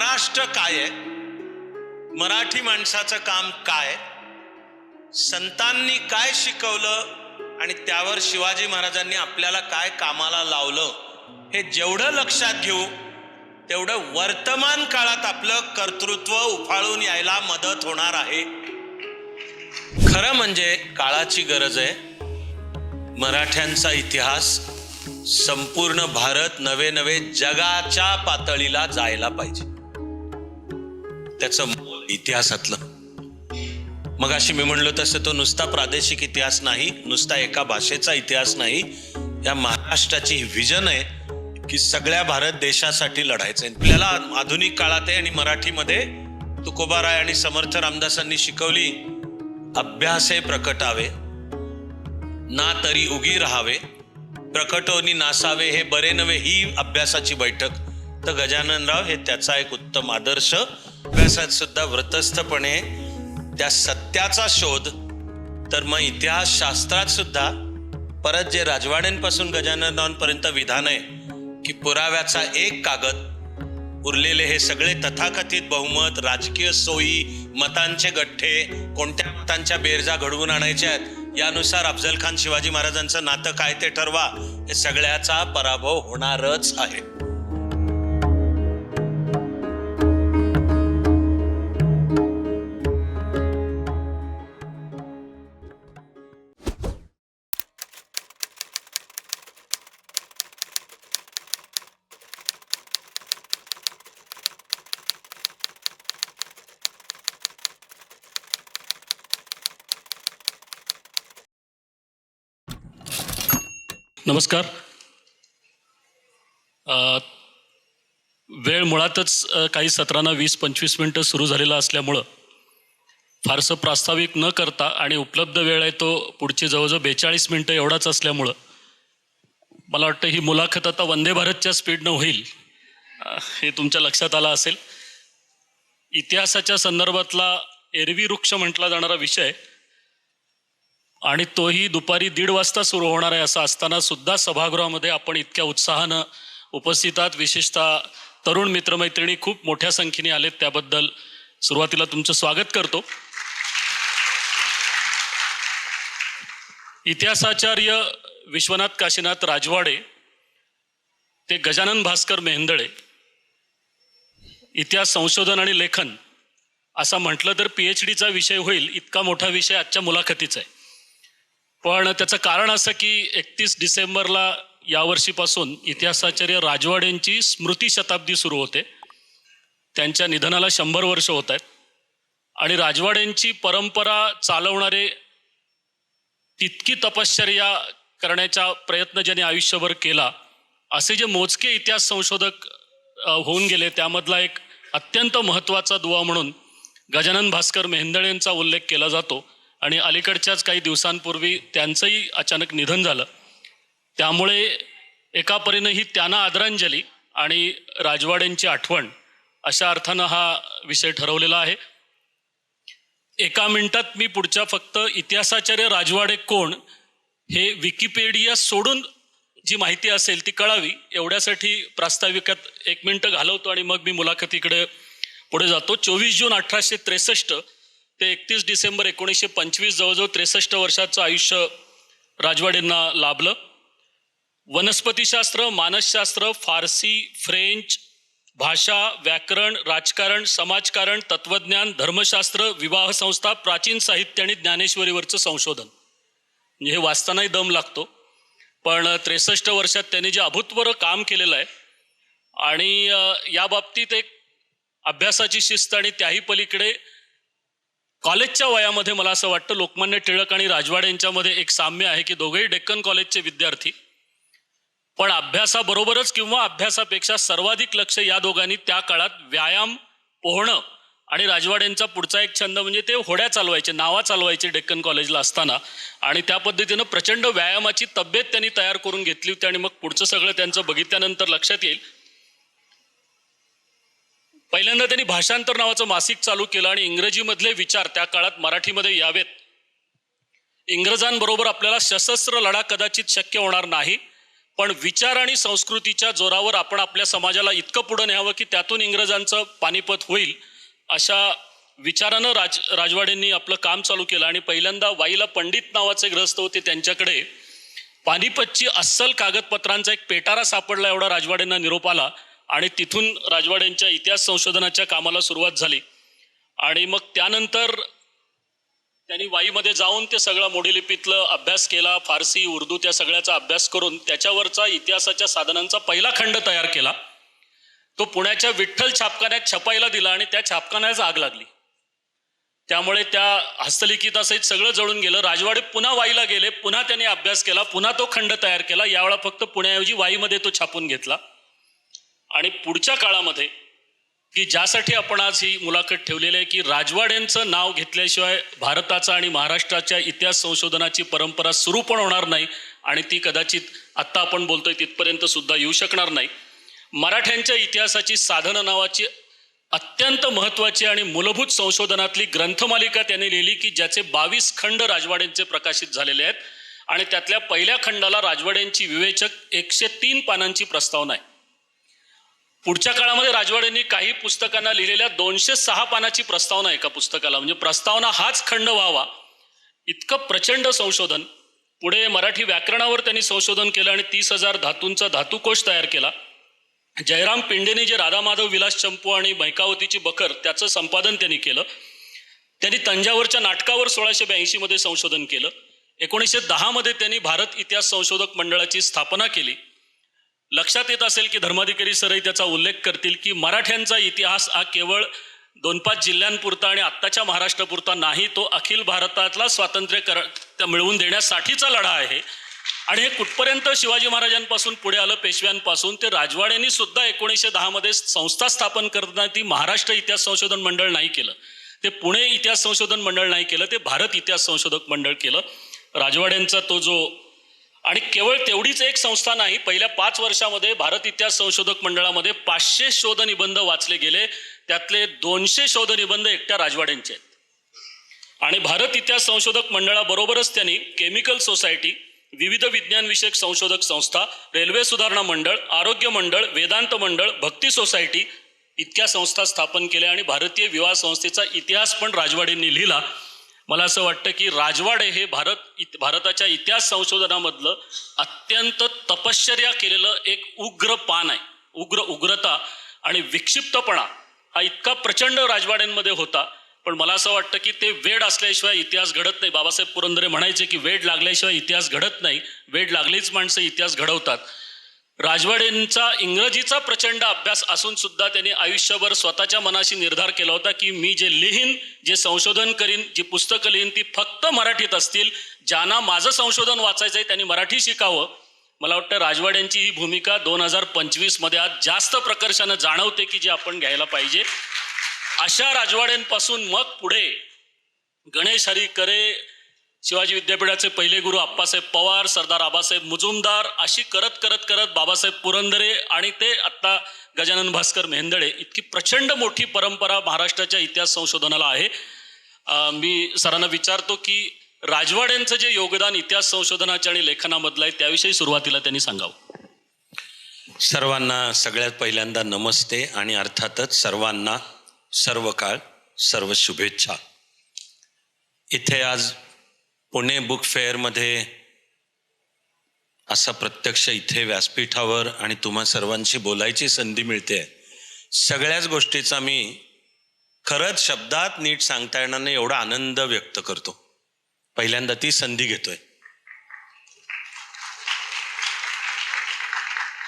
महाराष्ट्र काय आहे, मराठी माणसाचं काम काय, संतांनी काय शिकवलं आणि त्यावर शिवाजी महाराजांनी आपल्याला काय कामाला लावलं, हे जेवढं लक्षात घेऊ तेवढं वर्तमान काळात आपलं कर्तृत्व उफाळून यायला मदत होणार आहे. खरं म्हणजे काळाची गरज आहे. मराठ्यांचा इतिहास संपूर्ण भारत नवे नवे जगाच्या पातळीला जायला पाहिजे. त्याचं इतिहासातलं मगाशी मी म्हणलो तसं तो नुसता प्रादेशिक इतिहास नाही, नुसता एका भाषेचा इतिहास नाही. या महाराष्ट्राची ही विजन आहे की सगळ्या भारत देशासाठी लढायचं आहे. आपल्याला आधुनिक काळात आहे आणि मराठीमध्ये तुकोबाराय आणि समर्थ रामदासांनी शिकवली, अभ्यासे प्रकटावे ना तरी उगी राहावे, प्रकटोनी नासावे हे बरे नवे, ही अभ्यासाची बैठक. तर गजाननराव हे त्याचा एक उत्तम आदर्श. अभ्यासात सुद्धा व्रतस्थपणे त्या सत्याचा शोध. तर मग इतिहास शास्त्रात सुद्धा परत जे राजवाड्यांपासून गजाननरावांपर्यंत विधान आहे की पुराव्याचा एक कागद, उरलेले हे सगळे तथाकथित बहुमत, राजकीय सोयी, मतांचे गठ्ठे, कोणत्या मतांच्या बेरजा घडवून आणायच्या आहेत यानुसार अफजल खान शिवाजी महाराजांचं नातं काय ते ठरवा, हे सगळ्याचा पराभव होणारच आहे. नमस्कार. वेळ मुळातच काही सत्रांना 20-25 मिनटं सुरू झालेला असल्यामुळं फारसं प्रास्ताविक न करता आणि उपलब्ध वेळ आहे तो पुढची जवळजवळ 42 मिनटं एवढाच असल्यामुळं मला वाटतं ही मुलाखत आता वंदे भारतच्या स्पीडनं होईल हे तुमच्या लक्षात आलं असेल. इतिहासाच्या संदर्भातला एरवी वृक्ष म्हटला जाणारा विषय आणि तोही दुपारी 1:30 वाजता सुरू होणार आहे असं असताना सुद्धा सभागृहामध्ये आपण इतक्या उत्साहानं उपस्थित आहात. विशेषतः तरुण मित्रमैत्रिणी खूप मोठ्या संख्येने आलेत, त्याबद्दल सुरुवातीला तुमचं स्वागत करतो. इतिहासाचार्य विश्वनाथ काशीनाथ राजवाडे ते गजानन भास्कर मेहेंदळे, इतिहास संशोधन आणि लेखन असं म्हटलं तर PhDचा विषय होईल, इतका मोठा विषय आजच्या मुलाखतीचा आहे. पण त्याचं कारण असं की 31 डिसेंबरला यावर्षीपासून इतिहासाचार्य राजवाडेंची स्मृती शताब्दी सुरू होते. त्यांच्या निधनाला 100 वर्ष होत आहेत आणि राजवाडेंची परंपरा चालवणारे, तितकी तपश्चर्या करण्याचा प्रयत्न ज्यांनी आयुष्यभर केला असे जे मोजके इतिहास संशोधक होऊन गेले त्यामधला एक अत्यंत महत्त्वाचा दुवा म्हणून गजानन भास्कर मेहेंदळेंचा उल्लेख केला जातो. आणि अलीकडच्याच काही दिवसांपूर्वी त्यांचंही अचानक निधन झालं. त्यामुळे एका परीनं ही त्यांना आदरांजली आणि राजवाड्यांची आठवण अशा अर्थानं हा विषय ठरवलेला आहे. एका मिनिटात मी पुढच्या फक्त इतिहासाचार्य राजवाडे कोण हे विकिपीडिया सोडून जी माहिती असेल ती कळावी एवढ्यासाठी प्रास्ताविकात 1 मिनिटं घालवतो आणि मग मी मुलाखतीकडे पुढे जातो. 24 जून 1863 ते 31 डिसेंबर 1925 जवळजवळ 63 वर्षाचं आयुष्य राजवाडेंना लाभलं. वनस्पतीशास्त्र, मानसशास्त्र, फारसी, फ्रेंच भाषा, व्याकरण, राजकारण, समाजकारण, तत्त्वज्ञान, धर्मशास्त्र, विवाह संस्था, प्राचीन साहित्य आणि ज्ञानेश्वरीवरचं संशोधन. म्हणजे हे वाचतानाही दम लागतो. पण 63 वर्षात त्यांनी जे अभूतपूर्व काम केलेलं आहे आणि या बाबतीत एक अभ्यासाची शिस्त आणि त्याही पलीकडे कॉलेजच्या वयामध्ये मला असं वाटतं लोकमान्य टिळक आणि राजवाडे यांच्यामध्ये एक साम्य आहे की दोघेही डेक्कन कॉलेजचे विद्यार्थी, पण अभ्यासाबरोबरच किंवा अभ्यासापेक्षा सर्वाधिक लक्ष या दोघांनी त्या काळात व्यायाम, पोहणं आणि राजवाड्यांचा पुढचा एक छंद म्हणजे ते होड्या चालवायचे, नावा चालवायचे डेक्कन कॉलेजला असताना. आणि त्या पद्धतीनं प्रचंड व्यायामाची तब्येत त्यांनी तयार करून घेतली होती. आणि मग पुढचं सगळं त्यांचं बघितल्यानंतर लक्षात येईल. पहिल्यांदा त्यांनी भाषांतर नावाचं मासिक चालू केलं आणि इंग्रजीमधले विचार त्या काळात मराठीमध्ये यावेत. इंग्रजांबरोबर आपल्याला सशस्त्र लढा कदाचित शक्य होणार नाही, पण विचार आणि संस्कृतीच्या जोरावर आपण आपल्या समाजाला इतकं पुढं न्यावं की त्यातून इंग्रजांचं पानिपत होईल, अशा विचारानं राजवाड्यांनी आपलं काम चालू केलं. आणि पहिल्यांदा वाईला पंडित नावाचे ग्रस्त होते, त्यांच्याकडे पानिपतची अस्सल कागदपत्रांचा एक पेटारा सापडला एवढा राजवाड्यांना निरोप आला. आणि तिथून राजवाड्यांच्या इतिहास संशोधनाच्या कामाला सुरुवात झाली. आणि मग त्यानंतर त्यांनी वाईमध्ये जाऊन ते सगळं मोडीलिपीतलं अभ्यास केला, फारसी उर्दू त्या सगळ्याचा अभ्यास करून त्याच्यावरचा इतिहासाच्या साधनांचा पहिला खंड तयार केला. तो पुण्याच्या विठ्ठल छापखान्यात छपाईला दिला आणि त्या छापखान्याला आग लागली. त्यामुळे त्या हस्तलिखितासहित सगळं जळून गेलं. राजवाडे पुन्हा वाईला गेले, पुन्हा त्यांनी अभ्यास केला, पुन्हा तो खंड तयार केला. यावेळा फक्त पुण्याऐवजी वाईमध्ये तो छापून घेतला. आणि पुढच्या काळामध्ये की ज्यासाठी आपण आज ही मुलाखत ठेवलेली आहे, की राजवाड्यांचं नाव घेतल्याशिवाय भारताचा आणि महाराष्ट्राच्या इतिहास संशोधनाची परंपरा सुरू पण होणार नाही आणि ती कदाचित आत्ता आपण बोलतोय तिथपर्यंत सुद्धा येऊ शकणार नाही. मराठ्यांच्या इतिहासाची साधनं नावाची अत्यंत महत्त्वाची आणि मूलभूत संशोधनातली ग्रंथमालिका त्यांनी लिहिली, की ज्याचे 22 खंड राजवाड्यांचे प्रकाशित झालेले आहेत. आणि त्यातल्या पहिल्या खंडाला राजवाड्यांची विवेचक 103 पानांची प्रस्तावना आहे. पुढच्या काळामध्ये राजवाड्यांनी काही पुस्तकांना लिहिलेल्या 206 पानाची प्रस्तावना आहे एका पुस्तकाला. म्हणजे प्रस्तावना हाच खंड व्हावा इतकं प्रचंड संशोधन. पुढे मराठी व्याकरणावर त्यांनी संशोधन केलं आणि 30,000 धातूंचा धातुकोश तयार केला. जयराम पिंडेने जे राधामाधव विलास चंपू आणि मैकावतीची बखर त्याचं संपादन त्यांनी केलं. त्यांनी तंजावरच्या नाटकावर 1682 मध्ये संशोधन केलं. 1910 मध्ये त्यांनी भारत इतिहास संशोधक मंडळाची स्थापना केली. लक्षात येत असेल की धर्माधिकारी सरही त्याचा उल्लेख करतील की मराठ्यांचा इतिहास हा केवळ 2-5 जिल्ह्यांपुरता आणि आत्ताच्या महाराष्ट्रापुरता नाही, तो अखिल भारतातला स्वातंत्र्य मिळवून देण्यासाठीचा लढा आहे. आणि हे कुठपर्यंत शिवाजी महाराजांपासून पुढे आलं, पेशव्यांपासून, ते राजवाड्यांनी सुद्धा 1910 मध्ये संस्था स्थापन करताना ती महाराष्ट्र इतिहास संशोधन मंडळ नाही केलं, ते पुणे इतिहास संशोधन मंडळ नाही केलं, ते भारत इतिहास संशोधक मंडळ केलं. राजवाड्यांचा तो जो, आणि केवळ तेवढीच एक संस्था नाही, पहिल्या 5 वर्षामध्ये भारत इतिहास संशोधक मंडळामध्ये 500 शोधनिबंध वाचले गेले. त्यातले 200 शोधनिबंध एकट्या राजवाड्यांचे आहेत. आणि भारत इतिहास संशोधक मंडळाबरोबरच त्यांनी केमिकल सोसायटी, विविध विज्ञानविषयक संशोधक संस्था, रेल्वे सुधारणा मंडळ, आरोग्य मंडळ, वेदांत मंडळ, भक्ती सोसायटी इतक्या संस्था स्थापन केल्या. आणि भारतीय विवाह संस्थेचा इतिहास पण राजवाड्यांनी लिहिला. मला असं वाटतं की राजवाडे हे भारताच्या इतिहास संशोधनामधलं अत्यंत तपश्चर्या केलेलं एक उग्र पान आहे. उग्रता आणि विक्षिप्तपणा हा इतका प्रचंड राजवाड्यांमध्ये होता. पण मला असं वाटतं की ते वेड असल्याशिवाय इतिहास घडत नाही. बाबासाहेब पुरंदरे म्हणायचे की वेड लागल्याशिवाय इतिहास घडत नाही, वेड लागलीच माणसं इतिहास घडवतात. राजवाड्यांचा इंग्रजीचा प्रचंड अभ्यास असून सुद्धा त्यांनी आयुष्यभर स्वतःच्या मनाशी निर्धार केला होता की मी जे लिहीन, जे संशोधन करीन, जी पुस्तकं लिहीन ती फक्त मराठीत असतील. ज्यांना माझं संशोधन वाचायचं आहे त्यांनी मराठी शिकावं. मला वाटतं राजवाड्यांची ही भूमिका 2025 मध्ये आज जास्त प्रकर्षानं जाणवते की जे आपण घ्यायला पाहिजे. अशा राजवाड्यांपासून मग पुढे गणेश हरी करे, शिवाजी विद्यापीठाचे पहिले गुरु आप्पासाहेब पवार, सरदार आबासाहेब मुजुमदार, अशी करत करत करत बाबासाहेब पुरंदरे आणि ते आत्ता गजानन भास्कर मेहेंदळे, इतकी प्रचंड मोठी परंपरा महाराष्ट्राच्या इतिहास संशोधनाला आहे. मी सरांना विचारतो की राजवाड्यांचं जे योगदान इतिहास संशोधनाच्या आणि लेखनामधलं आहे त्याविषयी सुरुवातीला त्यांनी सांगावं. सर्वांना सगळ्यात पहिल्यांदा नमस्ते आणि अर्थातच सर्वांना सर्व काळ सर्व शुभेच्छा. इथे आज पुणे बुक फेअरमध्ये असा प्रत्यक्ष इथे व्यासपीठावर आणि तुम्हा सर्वांशी बोलायची संधी मिळते. सगळ्याच गोष्टीचा मी खरंच शब्दात नीट सांगता येणार नाही एवढा आनंद व्यक्त करतो. पहिल्यांदा ती संधी घेतोय.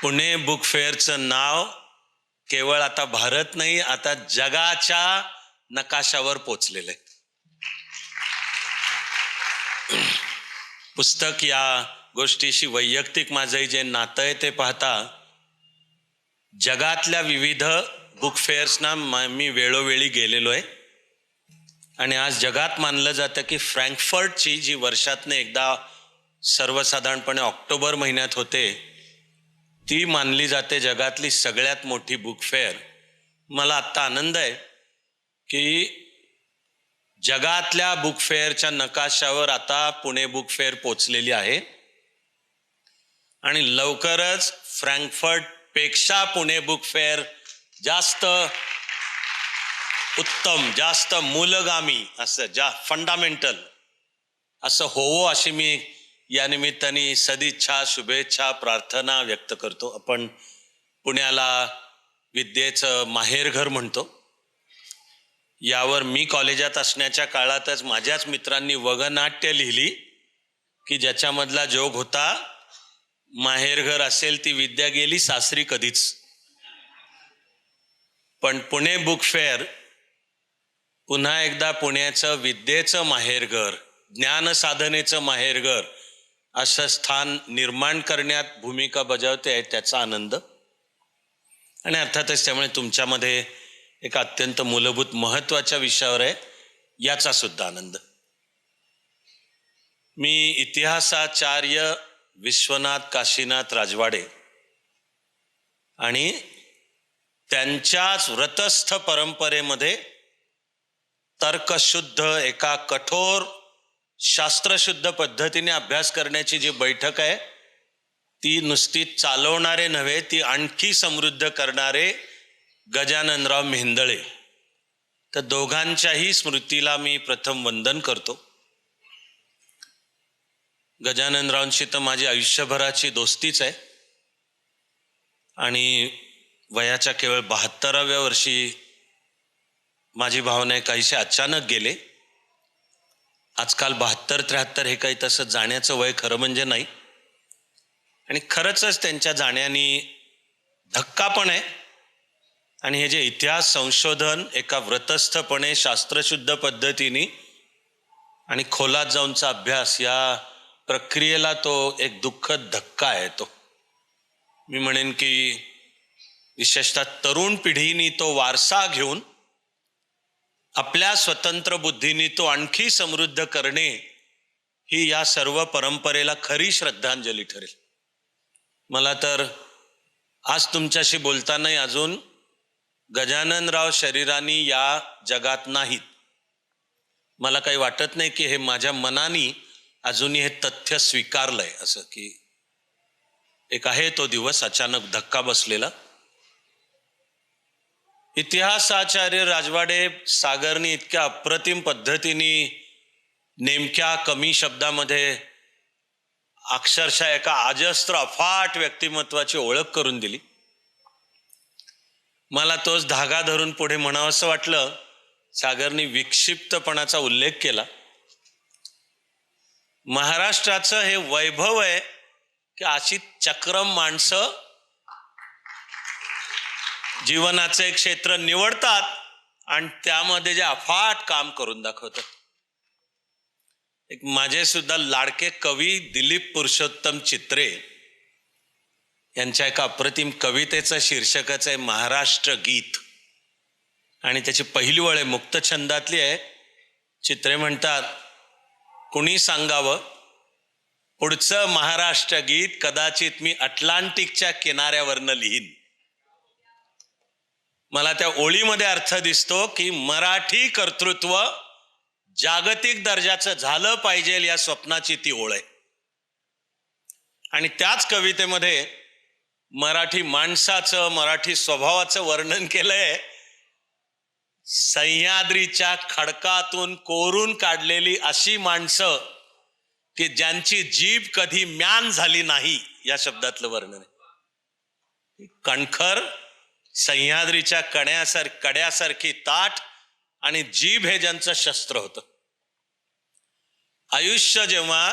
पुणे बुक फेअरचं नाव केवळ आता भारत नाही, आता जगाच्या नकाशावर पोचलेलं आहे. पुस्तक या गोष्टीशी वैयक्तिक माझं जे नातं आहे ते पाहता जगातल्या विविध बुक फेअर्सना मी वेळोवेळी गेलेलो आहे. आणि आज जगात मानलं जातं की फ्रँकफर्टची जी वर्षातनं एकदा सर्वसाधारणपणे ऑक्टोबर महिन्यात होते, ती मानली जाते जगातली सगळ्यात मोठी बुक फेअर. मला आत्ता आनंद आहे की जगातल्या बुक फेअरच्या नकाशावर आता पुणे बुक फेअर पोचलेली आहे. आणि लवकरच फ्रँकफर्ट पेक्षा पुणे बुक फेअर जास्त उत्तम, जास्त मूलगामी असं फंडामेंटल असं होवो अशी मी या निमित्ताने सदिच्छा, शुभेच्छा, प्रार्थना व्यक्त करतो. आपण पुण्याला विद्येचं माहेरघर म्हणतो. यावर मी कॉलेजात असण्याच्या काळातच माझ्याच मित्रांनी वगनाट्य लिहिली की ज्याच्यामधला जोग होता, माहेरघर असेल ती विद्या गेली सासरी कधीच. पण पुणे बुक फेअर पुन्हा एकदा पुण्याचं विद्येचं माहेरघर, ज्ञानसाधनेचं माहेरघर असं स्थान निर्माण करण्यात भूमिका बजावते आहे, त्याचा आनंद. आणि अर्थातच त्यामुळे तुमच्यामध्ये एक अत्यंत मूलभूत महत्त्वाच्या विषयावर आहे याचा सुद्धा आनंद. मी इतिहासाचार्य विश्वनाथ काशीनाथ राजवाडे आणि त्यांच्याच व्रतस्थ परंपरेमध्ये तर्कशुद्ध एका कठोर शास्त्रशुद्ध पद्धतीने अभ्यास करण्याची जी बैठक आहे ती नुसती चालवणारे नव्हे, ती आणखी समृद्ध करणारे गजाननराव मेहेंदळे. तर दोघांच्याही स्मृतीला मी प्रथम वंदन करतो. गजाननरावांशी तर माझी आयुष्यभराची दोस्तीच आहे आणि वयाच्या केवळ 72व्या वर्षी माझी भावना काहीशी अचानक गेले. आजकाल 72-73 हे काही तसं जाण्याचं वय खरं म्हणजे नाही. आणि खरंच त्यांच्या जाण्याने धक्का पण आहे. आणि हे जे इतिहास संशोधन एका व्रतस्थपणे शास्त्रशुद्ध पद्धतीने आणि खोलात जाऊनचा अभ्यास या प्रक्रियेला तो एक दुःखद धक्का आहे. तो मी म्हणेन की विशेषतः तरुण पिढीनी तो वारसा घेऊन आपल्या स्वतंत्र बुद्धीने तो आणखी समृद्ध करणे ही या सर्व परंपरेला खरी श्रद्धांजली ठरेल. मला तर आज तुमच्याशी बोलतानाही अजून गजाननराव शरीराने या जगात नाहीत. मला काही वाटत नाही की हे माझ्या मनाने अजूनही हे तथ्य स्वीकारलंय असं की एक आहे तो दिवस अचानक धक्का बसलेला. इतिहासाचार्य राजवाडे सागरनी इतक्या अप्रतिम पद्धतीने नेमक्या कमी शब्दामध्ये अक्षरशः एका अजस्त्र अफाट व्यक्तिमत्वाची ओळख करून दिली. मला तोच धागा धरून पुढे म्हणावं असं वाटलं. सागरनी विक्षिप्तपणाचा उल्लेख केला. महाराष्ट्राचं हे वैभव आहे की अशी चक्रम माणसं जीवनाचे एक क्षेत्र निवडतात आणि त्यामध्ये जे अफाट काम करून दाखवतात. एक माझे सुद्धा लाडके कवी दिलीप पुरुषोत्तम चित्रे यांच्या एका अप्रतिम कवितेचं शीर्षकच आहे महाराष्ट्र गीत आणि त्याची पहिली ओळ आहे मुक्तछंदातली आहे. चित्रे म्हणतात, कुणी सांगावं पुढचं महाराष्ट्र गीत कदाचित मी अटलांटिकच्या किनाऱ्यावरनं लिहीन. मला त्या ओळीमध्ये अर्थ दिसतो की मराठी कर्तृत्व जागतिक दर्जाचं झालं पाहिजे या स्वप्नाची ती ओळ आहे. आणि त्याच कवितेमध्ये मराठी माणसाचं मराठी स्वभावाचं वर्णन केलंय. सह्याद्रीच्या खडकातून कोरून काढलेली अशी माणसं की ज्यांची जीभ कधी म्यान झाली नाही या शब्दातलं वर्णन आहे. कणखर सह्याद्रीच्या कड्यासारखी ताठ आणि जीभ हे ज्यांचं शस्त्र होतं. आयुष्य जेव्हा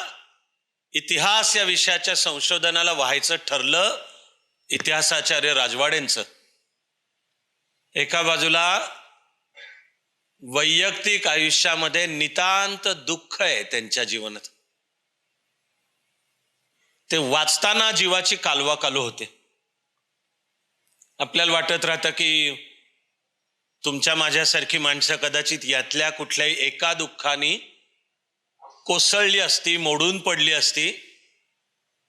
इतिहास या विषयाच्या संशोधनाला व्हायचं ठरलं इतिहासाचार्य राजवाडेंचं, एका बाजूला वैयक्तिक आयुष्यामध्ये नितांत दुःख आहे त्यांच्या जीवनात. ते वाचताना जीवाची कालवाकालू होते. आपल्याला वाटत राहतं की तुमच्या माझ्यासारखी माणसं कदाचित यातल्या कुठल्याही एका दुःखाने कोसळली असती, मोडून पडली असती.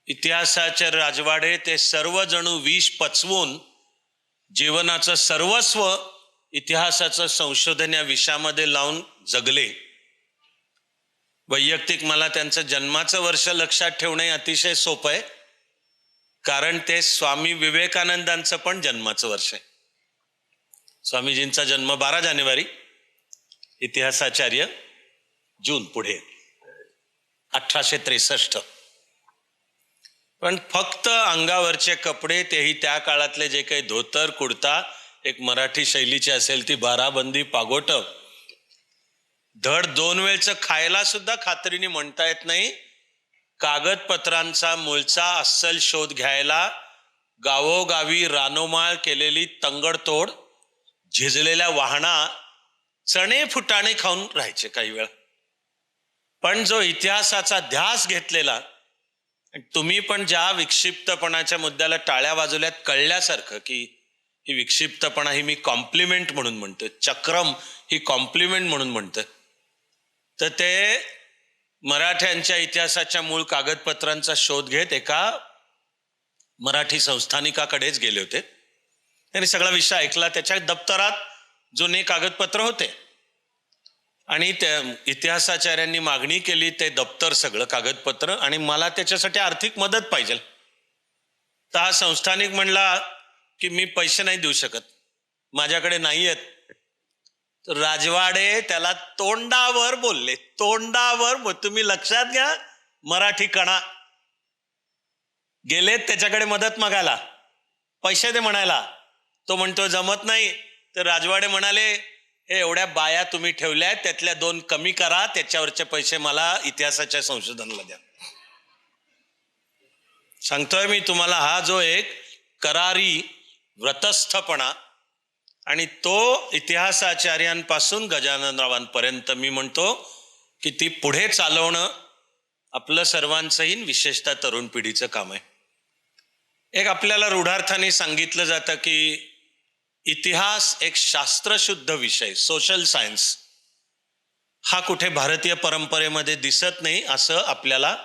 इतिहासाचे राजवाडे ते सर्वजणू विष पचवून जीवनाचं सर्वस्व इतिहासाचं संशोधन या विषयामध्ये लावून जगले. वैयक्तिक मला त्यांचं जन्माचं वर्ष लक्षात ठेवणे अतिशय सोपं आहे. कारण ते स्वामी विवेकानंदांचं पण जन्माचं वर्ष आहे. स्वामीजींचा जन्म 12 जानेवारी, इतिहासाचार्य जून पुढे 1863. पण फक्त अंगावरचे कपडे, तेही त्या काळातले जे काही धोतर कुर्ता, एक मराठी शैलीची असेल ती बाराबंदी पागोट, धड 2 वेळचं खायला सुद्धा खात्रीने म्हणता येत नाही. कागदपत्रांचा मूळचा अस्सल शोध घ्यायला गावोगावी रानोमाळ केलेली तंगडतोड, झिजलेल्या वाहना चणे फुटाणे खाऊन राहायचे काही वेळा. पण जो इतिहासाचा ध्यास घेतलेला, तुम्ही पण ज्या विक्षिप्तपणाच्या मुद्द्याला टाळ्या वाजवल्यात कळल्यासारखं की ही विक्षिप्तपणा ही मी कॉम्प्लिमेंट म्हणून म्हणतोय, चक्रम ही कॉम्प्लिमेंट म्हणून म्हणतोय, तर ते मराठ्यांच्या इतिहासाच्या मूळ कागदपत्रांचा शोध घेत एका मराठी संस्थानिकाकडेच गेले होते. त्यांनी सगळा विषय ऐकला. त्याच्या दप्तरात जुने कागदपत्र होते आणि त्या इतिहासाचार्यांनी मागणी केली ते दप्तर, सगळं कागदपत्र, आणि मला त्याच्यासाठी आर्थिक मदत पाहिजे. तर हा संस्थानिक म्हणला की मी पैसे नाही देऊ शकत, माझ्याकडे नाही आहेत. तर राजवाडे त्याला तोंडावर बोलले, तोंडावर. तुम्ही लक्षात घ्या, मराठी कणा गेलेत त्याच्याकडे मदत मागायला, पैसे दे म्हणायला. तो म्हणतो जमत नाही. तर राजवाडे म्हणाले, हे एवढ्या बाया तुम्ही ठेवल्या, त्यातल्या 2 कमी करा, त्याच्यावरचे पैसे मला इतिहासाच्या संशोधनाला द्या. सांगतोय मी तुम्हाला, हा जो एक करारी व्रतस्थपणा आणि तो इतिहासाचार्यांपासून गजाननरावांपर्यंत मी म्हणतो की ती पुढे चालवणं आपलं सर्वांचंही, विशेषतः तरुण पिढीचं काम आहे. एक आपल्याला रूढार्थाने सांगितलं जातं की इतिहास एक शास्त्रशुद्ध विषय, सोशल सायन्स, हा कुठे भारतीय परंपरेमध्ये दिसत नाही असं आपल्याला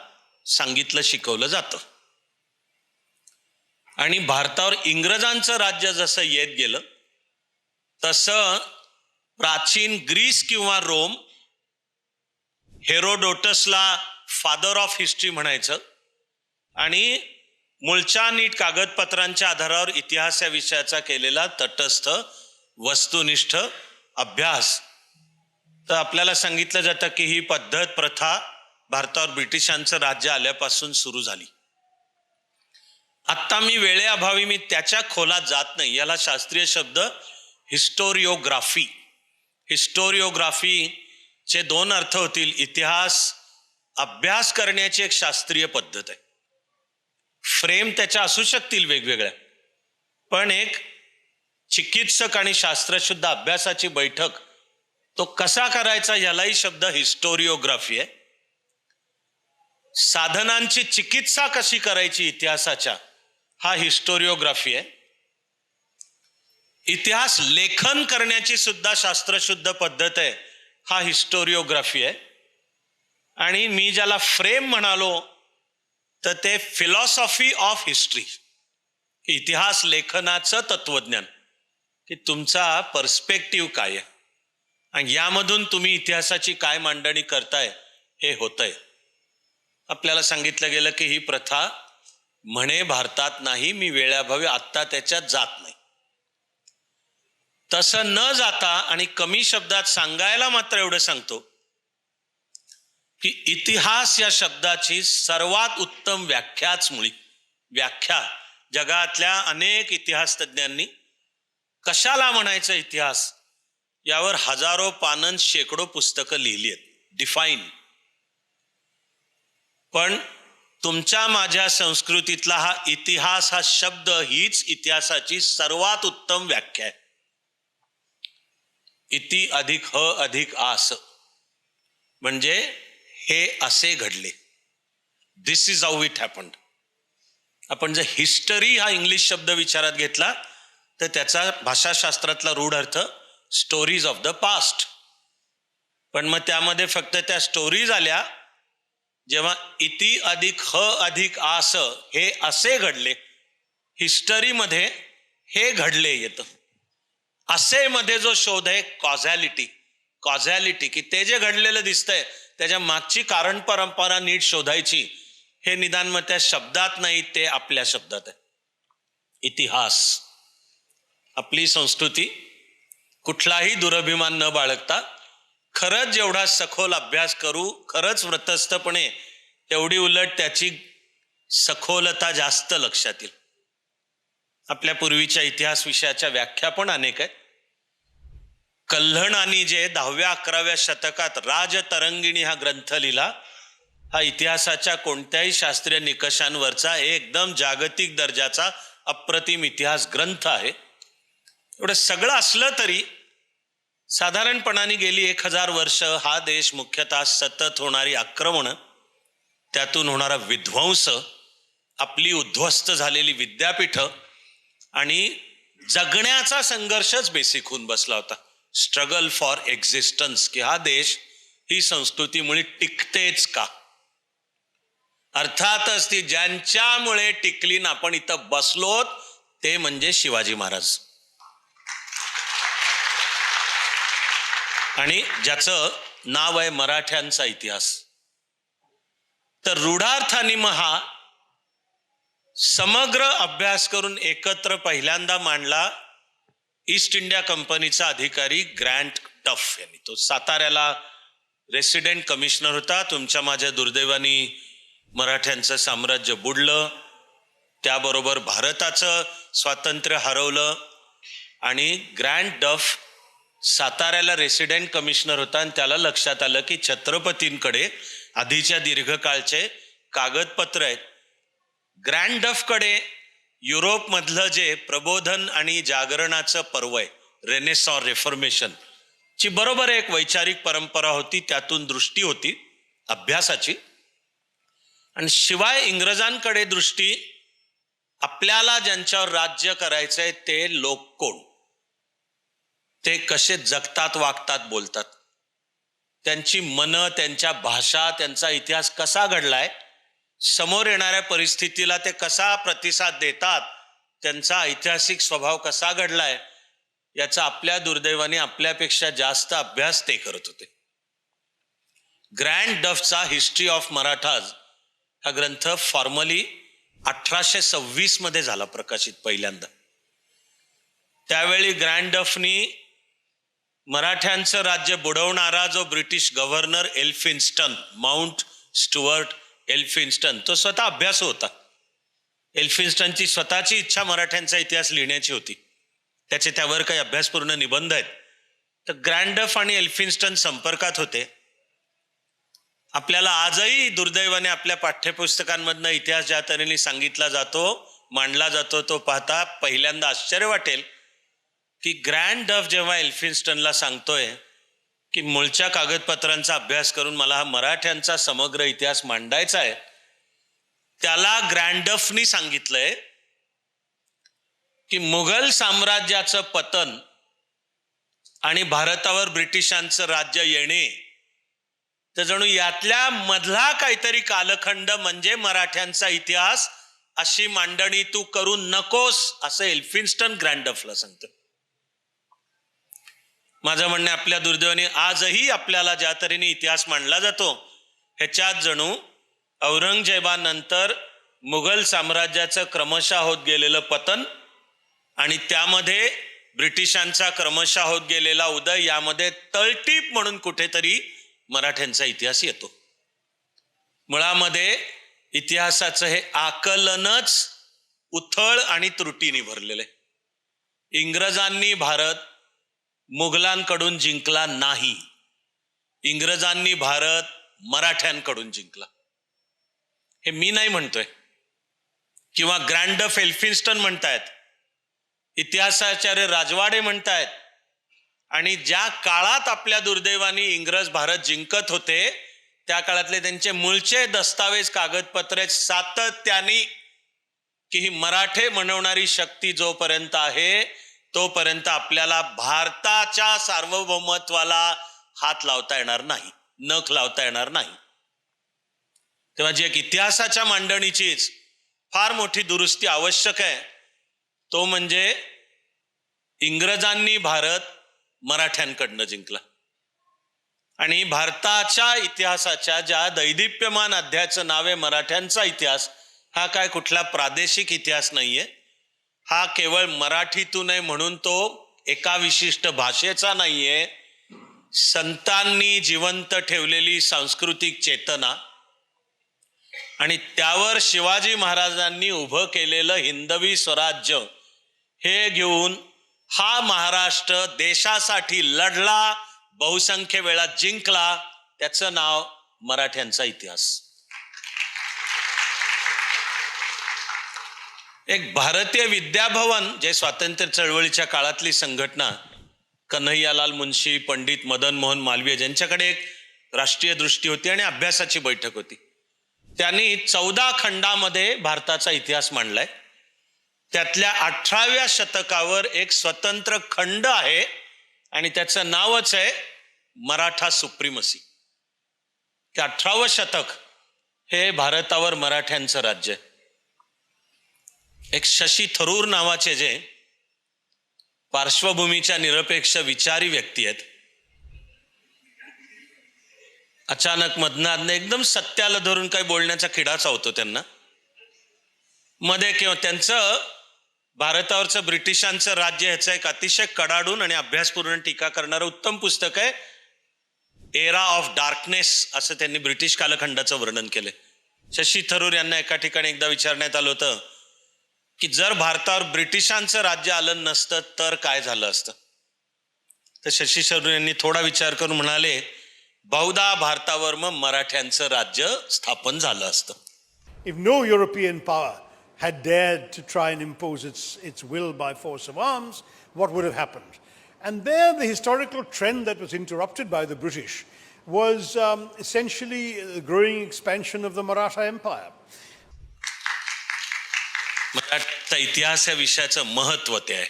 सांगितलं, शिकवलं जातं. आणि भारतावर इंग्रजांचं राज्य जसं येत गेलं तसं प्राचीन ग्रीस किंवा रोम हेरोडोटसला फादर ऑफ हिस्ट्री म्हणायचं, आणि मूळच्या नीट कागदपत्रांच्या आधारावर इतिहास या विषयाचा केलेला तटस्थ वस्तुनिष्ठ अभ्यास. तर आपल्याला सांगितलं जातं की ही पद्धत, प्रथा भारतावर ब्रिटिशांचं राज्य आल्यापासून सुरू झाली. आत्ता मी वेळेअभावी मी त्याच्या खोलात जात नाही. याला शास्त्रीय शब्द हिस्टोरिओग्राफी. हिस्टोरिओग्राफीचे 2 अर्थ होतील. इतिहास अभ्यास करण्याची एक शास्त्रीय पद्धत आहे. फ्रेम त्याच्या असू शकतील वेगवेगळ्या, पण एक चिकित्सक आणि शास्त्रशुद्ध अभ्यासाची बैठक तो कसा करायचा यालाही शब्द हिस्टोरिओग्राफी आहे. साधनांची चिकित्सा कशी करायची इतिहासाच्या, हा हिस्टोरिओग्राफी आहे. इतिहास लेखन करण्याची सुद्धा शास्त्रशुद्ध पद्धत आहे, हा हिस्टोरिओग्राफी आहे. आणि मी ज्याला फ्रेम म्हणालो तर ते फिलॉसॉफी ऑफ हिस्ट्री, इतिहास लेखनाचं तत्वज्ञान, की तुमचा पर्स्पेक्टिव्ह काय आहे आणि यामधून तुम्ही इतिहासाची काय मांडणी करताय हे होतंय. आपल्याला सांगितलं गेलं की ही प्रथा म्हणे भारतात नाही, मी वेळाभावी आत्ता त्याच्यात जात नाही. तसं न जाता आणि कमी शब्दात सांगायला मात्र एवढं सांगतो की इतिहास या शब्दाची सर्वात उत्तम व्याख्या जगातल्या अनेक इतिहास तज्ञांनी कशाला म्हणायचं इतिहास यावर हजारो पानं, शेकडो पुस्तकं लिहिली आहेत, डिफाईन. पण तुमच्या माझ्या संस्कृतीतला हा इतिहास हा शब्द हीच इतिहासाची सर्वात उत्तम व्याख्या आहे. इति अधिक ह अधिक आस, म्हणजे हे असे घडले, दिस इज हाऊ इट हॅपन्ड. आपण जर हिस्टरी हा इंग्लिश शब्द विचारात घेतला तर त्याचा भाषाशास्त्रातला रूढ अर्थ स्टोरीज ऑफ द पास्ट. पण मग त्यामध्ये फक्त त्या स्टोरीज आल्या जेव्हा इति अधिक ह अधिक आस हे असे घडले. हिस्टरीमध्ये हे घडले येतं. असे मध्ये जो शोध आहे कॉझॅलिटी, की ते जे घडलेलं दिसतंय त्याच्या मागची कारण परंपरा नीट शोधायची, हे निदान मग त्या शब्दात नाही, ते आपल्या शब्दात आहे. इतिहास, आपली संस्कृती, कुठलाही दुरभिमान न बाळगता खरंच जेवढा सखोल अभ्यास करू, खरंच व्रतस्थपणे, तेवढी उलट त्याची सखोलता जास्त लक्षात येईल. आपल्या पूर्वीच्या इतिहास विषयाच्या व्याख्या पण अनेक आहेत. कल्हणानी जे 10व्या-11व्या शतकात राजतरंगिणी हा ग्रंथ लिहिला, हा इतिहासाच्या कोणत्याही शास्त्रीय निकषांवरचा एकदम जागतिक दर्जाचा अप्रतिम इतिहास ग्रंथ आहे. एवढं सगळं असलं तरी साधारणपणाने गेली 1000 वर्ष हा देश मुख्यतः सतत होणारी आक्रमणं, त्यातून होणारा विध्वंस, आपली उद्ध्वस्त झालेली विद्यापीठं आणि जगण्याचा संघर्षच बेसिक होऊन बसला होता. स्ट्रगल फॉर एक्झिस्टन्स, की हा देश, ही संस्कृती मुळे टिकतेच का. अर्थातच ती ज्यांच्यामुळे टिकली ना आपण इथं बसलोत ते म्हणजे शिवाजी महाराज, आणि ज्याचं नाव आहे मराठ्यांचा इतिहास. तर रूढार्थाने मग हा समग्र अभ्यास करून एकत्र पहिल्यांदा मांडला ईस्ट इंडिया कंपनीचा अधिकारी ग्रँट डफ यांनी. तो साताऱ्याला रेसिडेंट कमिशनर होता. तुमच्या माझ्या दुर्दैवानी मराठ्यांचं साम्राज्य बुडलं, त्याबरोबर भारताचं स्वातंत्र्य हरवलं, आणि ग्रँट डफ साताऱ्याला रेसिडेंट कमिशनर होता. आणि त्याला लक्षात आलं की छत्रपतींकडे आधीच्या दीर्घकाळचे कागदपत्र आहेत. ग्रँट डफकडे युरोपमधलं जे प्रबोधन आणि जागरणाचं पर्व आहे, रेनेसॉ रिफॉर्मेशन ची बरोबर एक वैचारिक परंपरा होती, त्यातून दृष्टी होती अभ्यासाची. आणि शिवाय इंग्रजांकडे दृष्टी, आपल्याला ज्यांच्यावर राज्य करायचंय ते लोक कोण, ते कसे जगतात, वागतात, बोलतात, त्यांची मनं, त्यांच्या भाषा, त्यांचा इतिहास कसा घडलाय, समोर येणाऱ्या परिस्थितीला ते कसा प्रतिसाद देतात, त्यांचा ऐतिहासिक स्वभाव कसा घडलाय, याचा आपल्या दुर्दैवाने आपल्यापेक्षा जास्त अभ्यास ते करत होते. ग्रँट डफचा हिस्ट्री ऑफ मराठाज हा ग्रंथ फॉर्मली 1826 मध्ये झाला प्रकाशित पहिल्यांदा. त्यावेळी ग्रँट डफनी मराठ्यांचं राज्य बुडवणारा जो British governor Elphinstone, mount Stuart Elphinstone, तो स्वतः अभ्यास होता. एल्फिन्स्टनची स्वतःची इच्छा मराठ्यांचा इतिहास लिहिण्याची होती, त्याचे त्यावर काही अभ्यासपूर्ण निबंध आहेत. तर ग्रँट डफ आणि एल्फिन्स्टन संपर्कात होते. आपल्याला आजही दुर्दैवाने आपल्या पाठ्यपुस्तकांमधनं इतिहास ज्या तऱ्हेने सांगितला जातो, मांडला जातो, तो पाहता पहिल्यांदा आश्चर्य वाटेल की ग्रँट डफ जेव्हा एल्फिन्स्टनला सांगतोय की मूळच्या कागदपत्रांचा अभ्यास करून मला हा मराठ्यांचा समग्र इतिहास मांडायचा आहे, त्याला ग्रँट डफनी सांगितलंय की मुघल साम्राज्याचं पतन आणि भारतावर ब्रिटिशांचं राज्य येणे, तर जणू यातल्या मधला काहीतरी कालखंड म्हणजे मराठ्यांचा इतिहास, अशी मांडणी तू करू नकोस, असं एल्फिन्स्टन ग्रँट डफला सांगतं. माझं म्हणणं आपल्या दुर्दैवाने आजही आपल्याला ज्या तऱ्हेने इतिहास मांडला जातो, ह्याच्यात जणू औरंगजेबानंतर मुघल साम्राज्याचं क्रमशः होत गेलेलं पतन आणि त्यामध्ये ब्रिटिशांचा क्रमशः होत गेलेला उदय, यामध्ये तळटीप म्हणून कुठेतरी मराठ्यांचा इतिहास येतो. मुळामध्ये इतिहासाचं हे आकलनच उथळ आणि त्रुटीने भरलेलं आहे. इंग्रजांनी भारत मुघलांकडून जिंकला नाही, इंग्रजांनी भारत मराठ्यांकडून जिंकला. हे मी नाही म्हणतोय किंवा ग्रँट डफ एल्फिन्स्टन म्हणतायत, इतिहासाचार्य राजवाडे म्हणतायत. आणि ज्या काळात आपल्या दुर्दैवाने इंग्रज भारत जिंकत होते, त्या काळातले त्यांचे मूळचे दस्तावेज, कागदपत्रे सातत्याने की ही मराठे म्हणवणारी शक्ती जोपर्यंत आहे तोपर्यंत आपल्याला भारताच्या सार्वभौमत्वाला हात लावता येणार नाही, नख लावता येणार नाही. तेव्हा जी एक इतिहासाच्या मांडणीचीच फार मोठी दुरुस्ती आवश्यक आहे, तो म्हणजे इंग्रजांनी भारत मराठ्यांकडनं जिंकला. आणि भारताच्या इतिहासाच्या ज्या दैदिप्यमान अध्यायाचं नाव आहे मराठ्यांचा इतिहास, हा काय कुठला प्रादेशिक इतिहास नाहीये. हा केवळ मराठीतून आहे म्हणून तो एका विशिष्ट भाषेचा नाहीये. संतांनी जिवंत ठेवलेली सांस्कृतिक चेतना आणि त्यावर शिवाजी महाराजांनी उभं केलेलं हिंदवी स्वराज्य हे घेऊन हा महाराष्ट्र देशासाठी लढला, बहुसंख्य वेळा जिंकला. त्याचं नाव मराठ्यांचा इतिहास. एक भारतीय विद्याभवन जे स्वातंत्र्य चळवळीच्या काळातली संघटना, कन्हैयालाल मुंशी, पंडित मदन मोहन मालवीय ज्यांच्याकडे एक राष्ट्रीय दृष्टी होती आणि अभ्यासाची बैठक होती, त्यांनी 14 खंडामध्ये भारताचा इतिहास मांडलाय. त्यातल्या 18व्या शतकावर एक स्वतंत्र खंड आहे आणि त्याचं नावच आहे मराठा सुप्रीमसी. ते 18वं शतक हे भारतावर मराठ्यांचं राज्य आहे. एक शशी थरूर नावाचे जे पार्श्वभूमीच्या निरपेक्ष विचारी व्यक्ती आहेत, अचानक मधनातनं एकदम सत्याला धरून काही बोलण्याचा किडा चावतो त्यांना मध्ये, किंवा त्यांचं भारतावरचं ब्रिटिशांचं राज्य ह्याचं एक अतिशय कडाडून आणि अभ्यासपूर्ण टीका करणारं उत्तम पुस्तक आहे एरा ऑफ डार्कनेस, असं त्यांनी ब्रिटिश कालखंडाचं वर्णन केलंय. शशी थरूर यांना एका ठिकाणी एकदा विचारण्यात आलं होतं की जर भारतावर ब्रिटिशांचं राज्य आलं नसतं तर काय झालं असतं. तर शशी थरूर यांनी थोडा विचार करून म्हणाले, बहुधा भारतावर मग मराठ्यांचं राज्य स्थापन झालं असतं. If no European power had dared to try and impose its will by force of arms, what would have happened? And there the historical trend that was interrupted by the British was essentially the growing expansion of the Maratha Empire. मराठ्याचा इतिहास या विषयाचं महत्व ते आहे.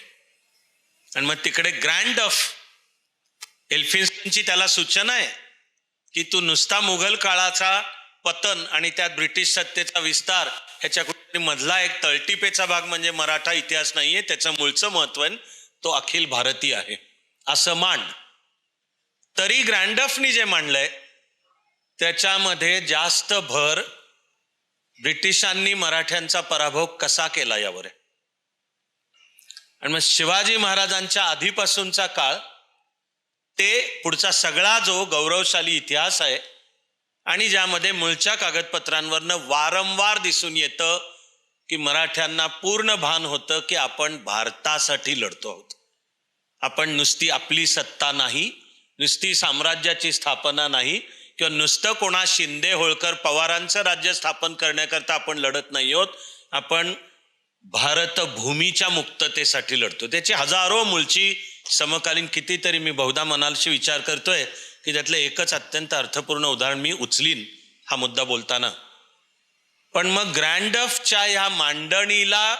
आणि मग तिकडे grand of एल्फिन्स्टनची त्याला सूचना आहे की तू नुसता मुघल काळाचा पतन आणि त्यात ब्रिटिश सत्तेचा विस्तार ह्याच्या कुठे मधला एक तळटीपेचा भाग म्हणजे मराठा इतिहास नाहीये, त्याचं मूळचं महत्व आहे तो अखिल भारतीय आहे असं मांड. तरी ग्रँडफनी जे मांडलंय त्याच्यामध्ये जास्त भर ब्रिटिशांनी मराठ्यांचा पराभव कसा केला यावर आहे. आणि मग शिवाजी महाराजांच्या आधीपासूनचा काळ ते पुढचा सगळा जो गौरवशाली इतिहास आहे आणि ज्यामध्ये मूळच्या कागदपत्रांवरनं वारंवार दिसून येतं की मराठ्यांना पूर्ण भान होतं की आपण भारतासाठी लढतो आहोत. आपण नुसती आपली सत्ता नाही, नुसती साम्राज्याची स्थापना नाही, किंवा नुसतं कोणा शिंदे होळकर पवारांचं राज्य स्थापन करण्याकरता आपण लढत नाही आहोत. आपण भारत भूमीच्या मुक्ततेसाठी लढतो. त्याची हजारो मूलची समकालीन कितीतरी मी बहुधा मनालशी विचार करतोय की त्यातलं एकच अत्यंत अर्थपूर्ण उदाहरण मी उचलीन हा मुद्दा बोलताना. पण मग ग्रँडफच्या ह्या मांडणीला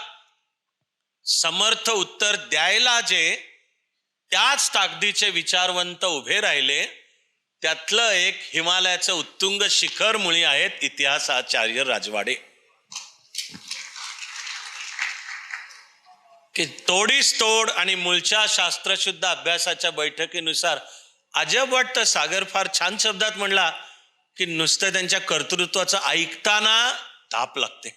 समर्थ उत्तर द्यायला जे त्याच ताकदीचे विचारवंत उभे राहिले त्यातलं एक हिमालयाचं उत्तुंग शिखर मुळी आहेत इतिहासाचार्य राजवाडे. की तोडीस तोड आणि मूळच्या शास्त्रशुद्ध अभ्यासाच्या बैठकीनुसार अजब वाटतं, सागर फार छान शब्दात म्हणला की नुसतं त्यांच्या कर्तृत्वाचं ऐकताना ताप लागते,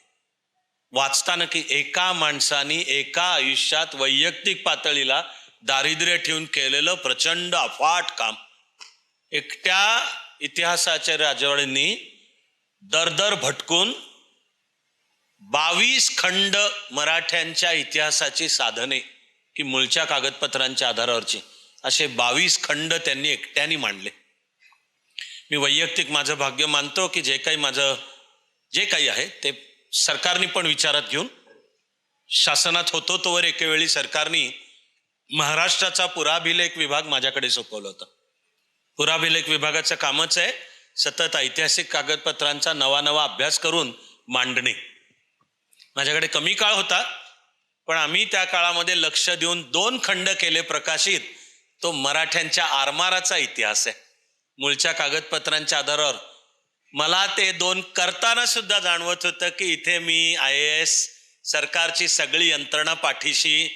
वाचताना की एका माणसाने एका आयुष्यात वैयक्तिक पातळीला दारिद्र्य ठेवून केलेलं प्रचंड अफाट काम एकट्या इतिहासाच्या राजवाड्यांनी दरदर भटकून 22 खंड मराठ्यांच्या इतिहासाची साधने की मूळच्या कागदपत्रांच्या आधारावरची असे 22 खंड त्यांनी एकट्याने मांडले. मी वैयक्तिक माझं भाग्य मानतो की जे काही आहे ते सरकारने पण विचारात घेऊन शासनात होतो तोवर एकेवेळी सरकारने महाराष्ट्राचा पुराभिलेख विभाग माझ्याकडे सोपवला होता. पुराभिलेख विभागाचं कामच आहे सतत ऐतिहासिक कागदपत्रांचा नवा अभ्यास करून मांडणे. माझ्याकडे कमी काळ होता पण आम्ही त्या काळामध्ये लक्ष देऊन 2 खंड केले प्रकाशित. तो मराठ्यांच्या आरमाराचा इतिहास आहे मूळच्या कागदपत्रांच्या आधारावर. मला ते 2 करताना सुद्धा जाणवत होतं की इथे मी IAS सरकारची सगळी यंत्रणा पाठीशी,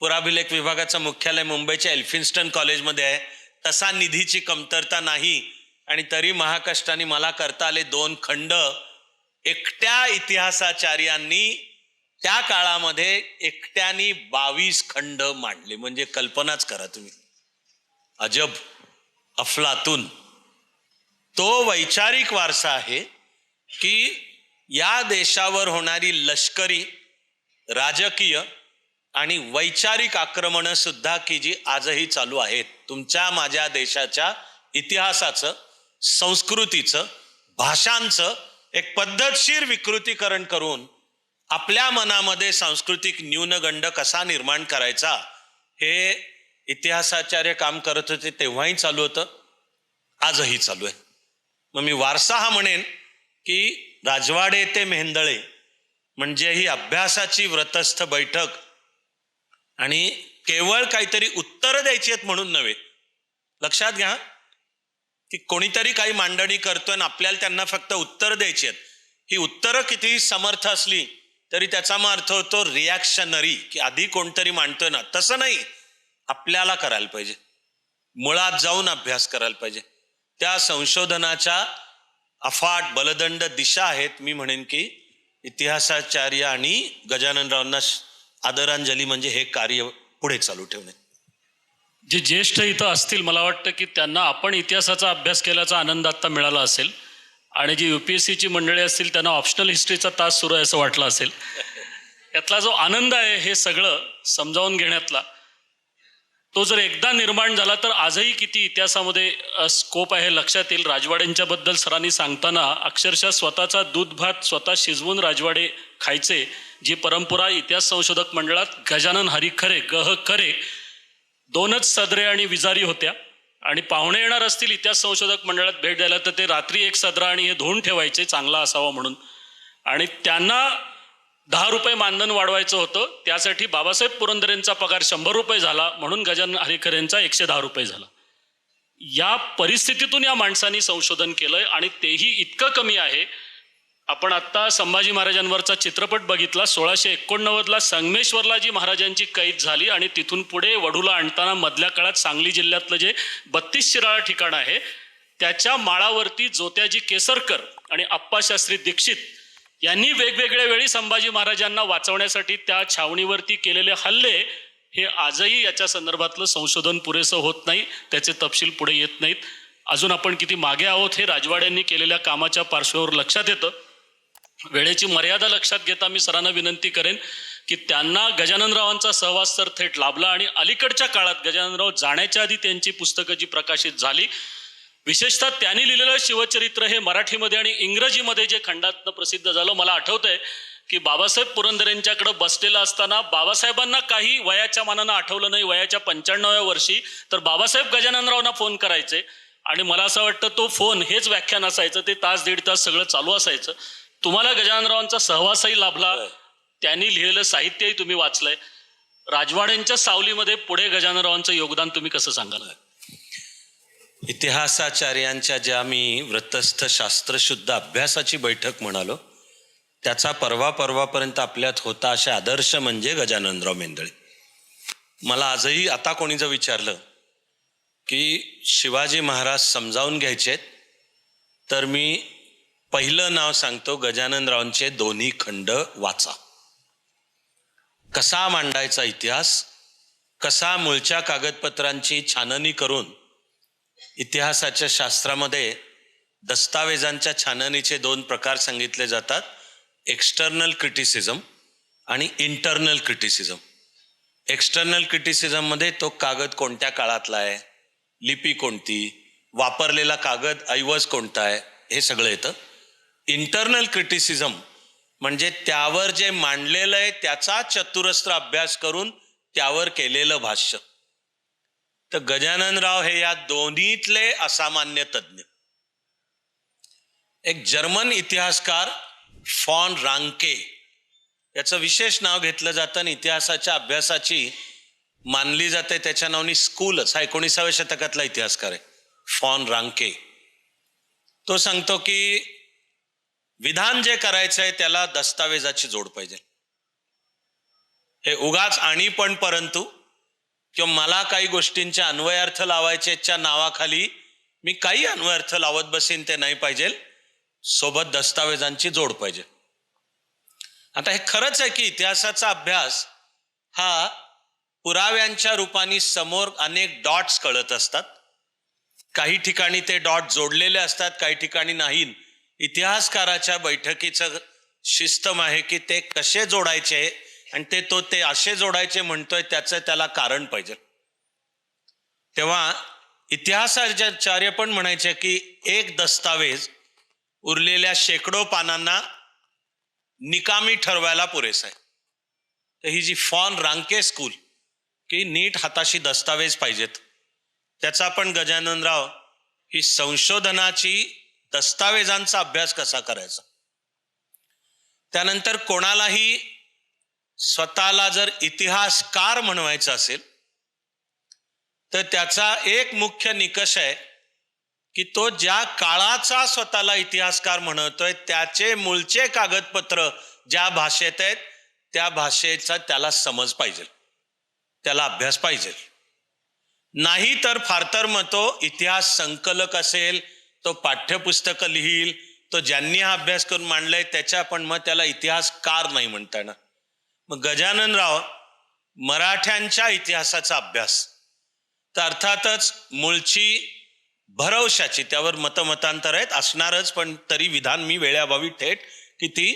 पुराभिलेख विभागाचं मुख्यालय मुंबईच्या एल्फिन्स्टन कॉलेजमध्ये आहे, तसा निधीची कमतरता नाही आणि तरी महाकष्टाने मला करता आले 2 खंड. एकट्या इतिहासाचार्यांनी त्या काळामध्ये एकट्यानी 22 खंड मांडले. म्हणजे कल्पनाच करा तुम्ही. अजब, अफलातून. तो वैचारिक वारसा आहे की या देशावर होणारी लष्करी, राजकीय आणि वैचारिक आक्रमणं सुद्धा की जी आजही चालू आहेत, तुमच्या माझ्या देशाच्या इतिहासाचं, संस्कृतीचं, भाषांचं एक पद्धतशीर विकृतीकरण करून आपल्या मनामध्ये सांस्कृतिक न्यूनगंड कसा निर्माण करायचा हे इतिहासाचार्य काम करत होते तेव्हाही चालू होतं, आजही चालू आहे. मग मी वारसा हा म्हणेन की राजवाडे ते मेहेंदळे म्हणजे ही अभ्यासाची व्रतस्थ बैठक आणि केवळ काहीतरी उत्तरं द्यायची आहेत म्हणून नव्हे. लक्षात घ्या की कोणीतरी काही मांडणी करतोय आणि आपल्याला त्यांना फक्त उत्तर द्यायची आहेत. ही उत्तरं कितीही समर्थ असली तरी त्याचा मग अर्थ होतो रिॲक्शनरी, की आधी कोणतरी मांडतोय ना, तसं नाही. आपल्याला करायला पाहिजे, मुळात जाऊन अभ्यास करायला पाहिजे. त्या संशोधनाच्या अफाट बलदंड दिशा आहेत. मी म्हणेन की इतिहासाचार्य आणि गजाननरावांना आदरांजली म्हणजे हे कार्य पुढे चालू ठेवणे. जे ज्येष्ठ इथं असतील, मला वाटतं की त्यांना आपण इतिहासाचा अभ्यास केल्याचा आनंद आत्ता मिळाला असेल, आणि जी UPSCची मंडळी असतील त्यांना ऑप्शनल हिस्ट्रीचा तास सुरू आहे असं वाटलं असेल. यातला जो आनंद आहे हे सगळं समजावून घेण्यातला, तो जर एकदा निर्माण झाला तर आजही किती इतिहासामध्ये स्कोप आहे लक्षात येईल. राजवाड्यांच्या बद्दल सरांनी सांगताना अक्षरशः स्वतःचा दूध भात स्वतः शिजवून राजवाडे खायचे, जी परंपरा इतिहास संशोधक मंडळात गजानन हरिखरे, गह खरे 2च सदरे आणि विजारी होत्या. आणि पाहुणे येणार असतील इतिहास संशोधक मंडळात भेट द्यायला तर ते रात्री 1 सदरा आणि हे धुवून ठेवायचे चांगला असावा म्हणून. आणि त्यांना 10 रुपये मानधन वाढवायचं होतं, त्यासाठी बाबासाहेब पुरंदरेंचा पगार 100 रुपये झाला, म्हणून गजानन हरिखरेंचा 110 रुपये झाला. या परिस्थितीतून या माणसांनी संशोधन केलंय आणि तेही इतकं कमी आहे. आपण आत्ता संभाजी महाराजांवरचा चित्रपट बघितला. 1689ला संगमेश्वरला जी महाराजांची कैद झाली आणि तिथून पुढे वढूला आणताना मधल्या काळात सांगली जिल्ह्यातलं जे 32 शिराळा ठिकाण आहे त्याच्या माळावरती जोत्याजी केसरकर आणि आप्पाशास्त्री दीक्षित यांनी वेगवेगळ्या वेळी संभाजी महाराजांना वाचवण्यासाठी त्या छावणीवरती केलेले हल्ले हे आजही याच्या संदर्भातलं संशोधन पुरेसं होत नाही, त्याचे तपशील पुढे येत नाहीत. अजून आपण किती मागे आहोत हे राजवाड्यांनी केलेल्या कामाच्या पार्श्वभूमीवर लक्षात येतं. वेळेची मर्यादा लक्षात घेता मी सरांना विनंती करेन की त्यांना गजाननरावांचा सहवास तर थेट लाभला आणि अलीकडच्या काळात गजाननराव जाण्याच्या आधी त्यांची पुस्तकं जी प्रकाशित झाली, विशेषतः त्यांनी लिहिलेलं शिवचरित्र हे मराठीमध्ये आणि इंग्रजीमध्ये जे खंडातनं प्रसिद्ध झालं. मला आठवतंय की बाबासाहेब पुरंदरेंच्याकडे बसलेला असताना बाबासाहेबांना काही वयाच्या मानानं आठवलं नाही. वयाच्या 95व्या वर्षी तर बाबासाहेब गजाननरावांना फोन करायचे आणि मला असं वाटतं तो फोन हेच व्याख्यान असायचं, ते तास 1.5 तास सगळं चालू असायचं. तुम्हाला गजाननरावांचा सहवासही लाभला, त्यांनी लिहिलेलं साहित्यही तुम्ही वाचलंय. राजवाड्यांच्या सावलीमध्ये पुढे गजाननरावांचं योगदान तुम्ही कसं सांगाल? इतिहासाचार्यांच्या ज्या मी व्रतस्थ शास्त्रशुद्ध अभ्यासाची बैठक म्हणालो त्याचा परवापर्यंत आपल्यात होता असे आदर्श म्हणजे गजाननराव मेहेंदळे. मला आजही आता कोणी जर विचारलं की शिवाजी महाराज समजावून घ्यायचेत तर मी पहिलं नाव सांगतो, गजाननरावांचे 2 खंड वाचा. कसा मांडायचा इतिहास, कसा मूळच्या कागदपत्रांची छाननी करून इतिहासाच्या शास्त्रामध्ये दस्तावेजांच्या छाननीचे 2 प्रकार सांगितले जातात, एक्सटर्नल क्रिटिसिझम आणि इंटरनल क्रिटिसिझम. एक्सटर्नल क्रिटिसिझममध्ये तो कागद कोणत्या काळातला आहे, लिपी कोणती, वापरलेला कागद ऐवज कोणता आहे, हे सगळं येतं. इंटरनल क्रिटिसिझम म्हणजे त्यावर जे मांडलेलं आहे त्याचा चतुरस्त्र अभ्यास करून त्यावर केलेलं भाष्य. तर गजाननराव हे या दोन्हीतले असामान्य तज्ञ. एक जर्मन इतिहासकार फॉन रांके याचं विशेष नाव घेतलं जातं आणि इतिहासाच्या अभ्यासाची मानली जाते त्याच्या नावानी स्कूलच. हा 19व्या शतकातला इतिहासकार आहे फॉन रांके. तो सांगतो की विधान जे करायचं आहे त्याला दस्तावेजाची जोड पाहिजे. हे उगाच आणि पण परंतु किंवा मला काही गोष्टींचे अन्वयार्थ लावायचेच्या नावाखाली मी काही अन्वयार्थ लावत बसेन ते नाही पाहिजे, सोबत दस्तावेजांची जोड पाहिजे. आता हे खरंच आहे की इतिहासाचा अभ्यास हा पुराव्यांच्या रूपाने समोर अनेक डॉट्स कळत असतात. काही ठिकाणी ते डॉट जोडलेले असतात, काही ठिकाणी नाही. इतिहासकाराच्या बैठकीचं सिस्टम आहे की ते कसे जोडायचे, आणि ते असे जोडायचे म्हणतोय त्याचं त्याला कारण पाहिजे. तेव्हा इतिहासाचार्य पण म्हणायचे की एक दस्तावेज उरलेल्या शेकडो पानांना निकामी ठरवायला पुरेसा आहे. तर ही जी फॉन रांके स्कूल की नीट हाताशी दस्तावेज पाहिजेत, त्याचा पण गजाननराव ही संशोधनाची दस्तावेजांचा अभ्यास कसा करायचा. त्यानंतर कोणालाही स्वतःला जर इतिहासकार म्हणवायचं असेल तर त्याचा एक मुख्य निकष आहे की तो ज्या काळाचा स्वतःला इतिहासकार म्हणतोय त्याचे मूळचे कागदपत्र ज्या भाषेत आहेत त्या भाषेचा त्याला समज पाहिजे, त्याला अभ्यास पाहिजे. नाही तर फार तर मग तो इतिहास संकलक असेल, तो पाठ्यपुस्तकं लिहील, तो ज्यांनी हा अभ्यास करून मांडलाय त्याच्या, पण मग त्याला इतिहासकार नाही म्हणता येणार. मग गजाननराव मराठ्यांच्या इतिहासाचा अभ्यास तर अर्थातच मूळची भरवशाची, त्यावर मतमतांतर आहेत असणारच, पण तरी विधान मी वेळेअभावी थेट की ती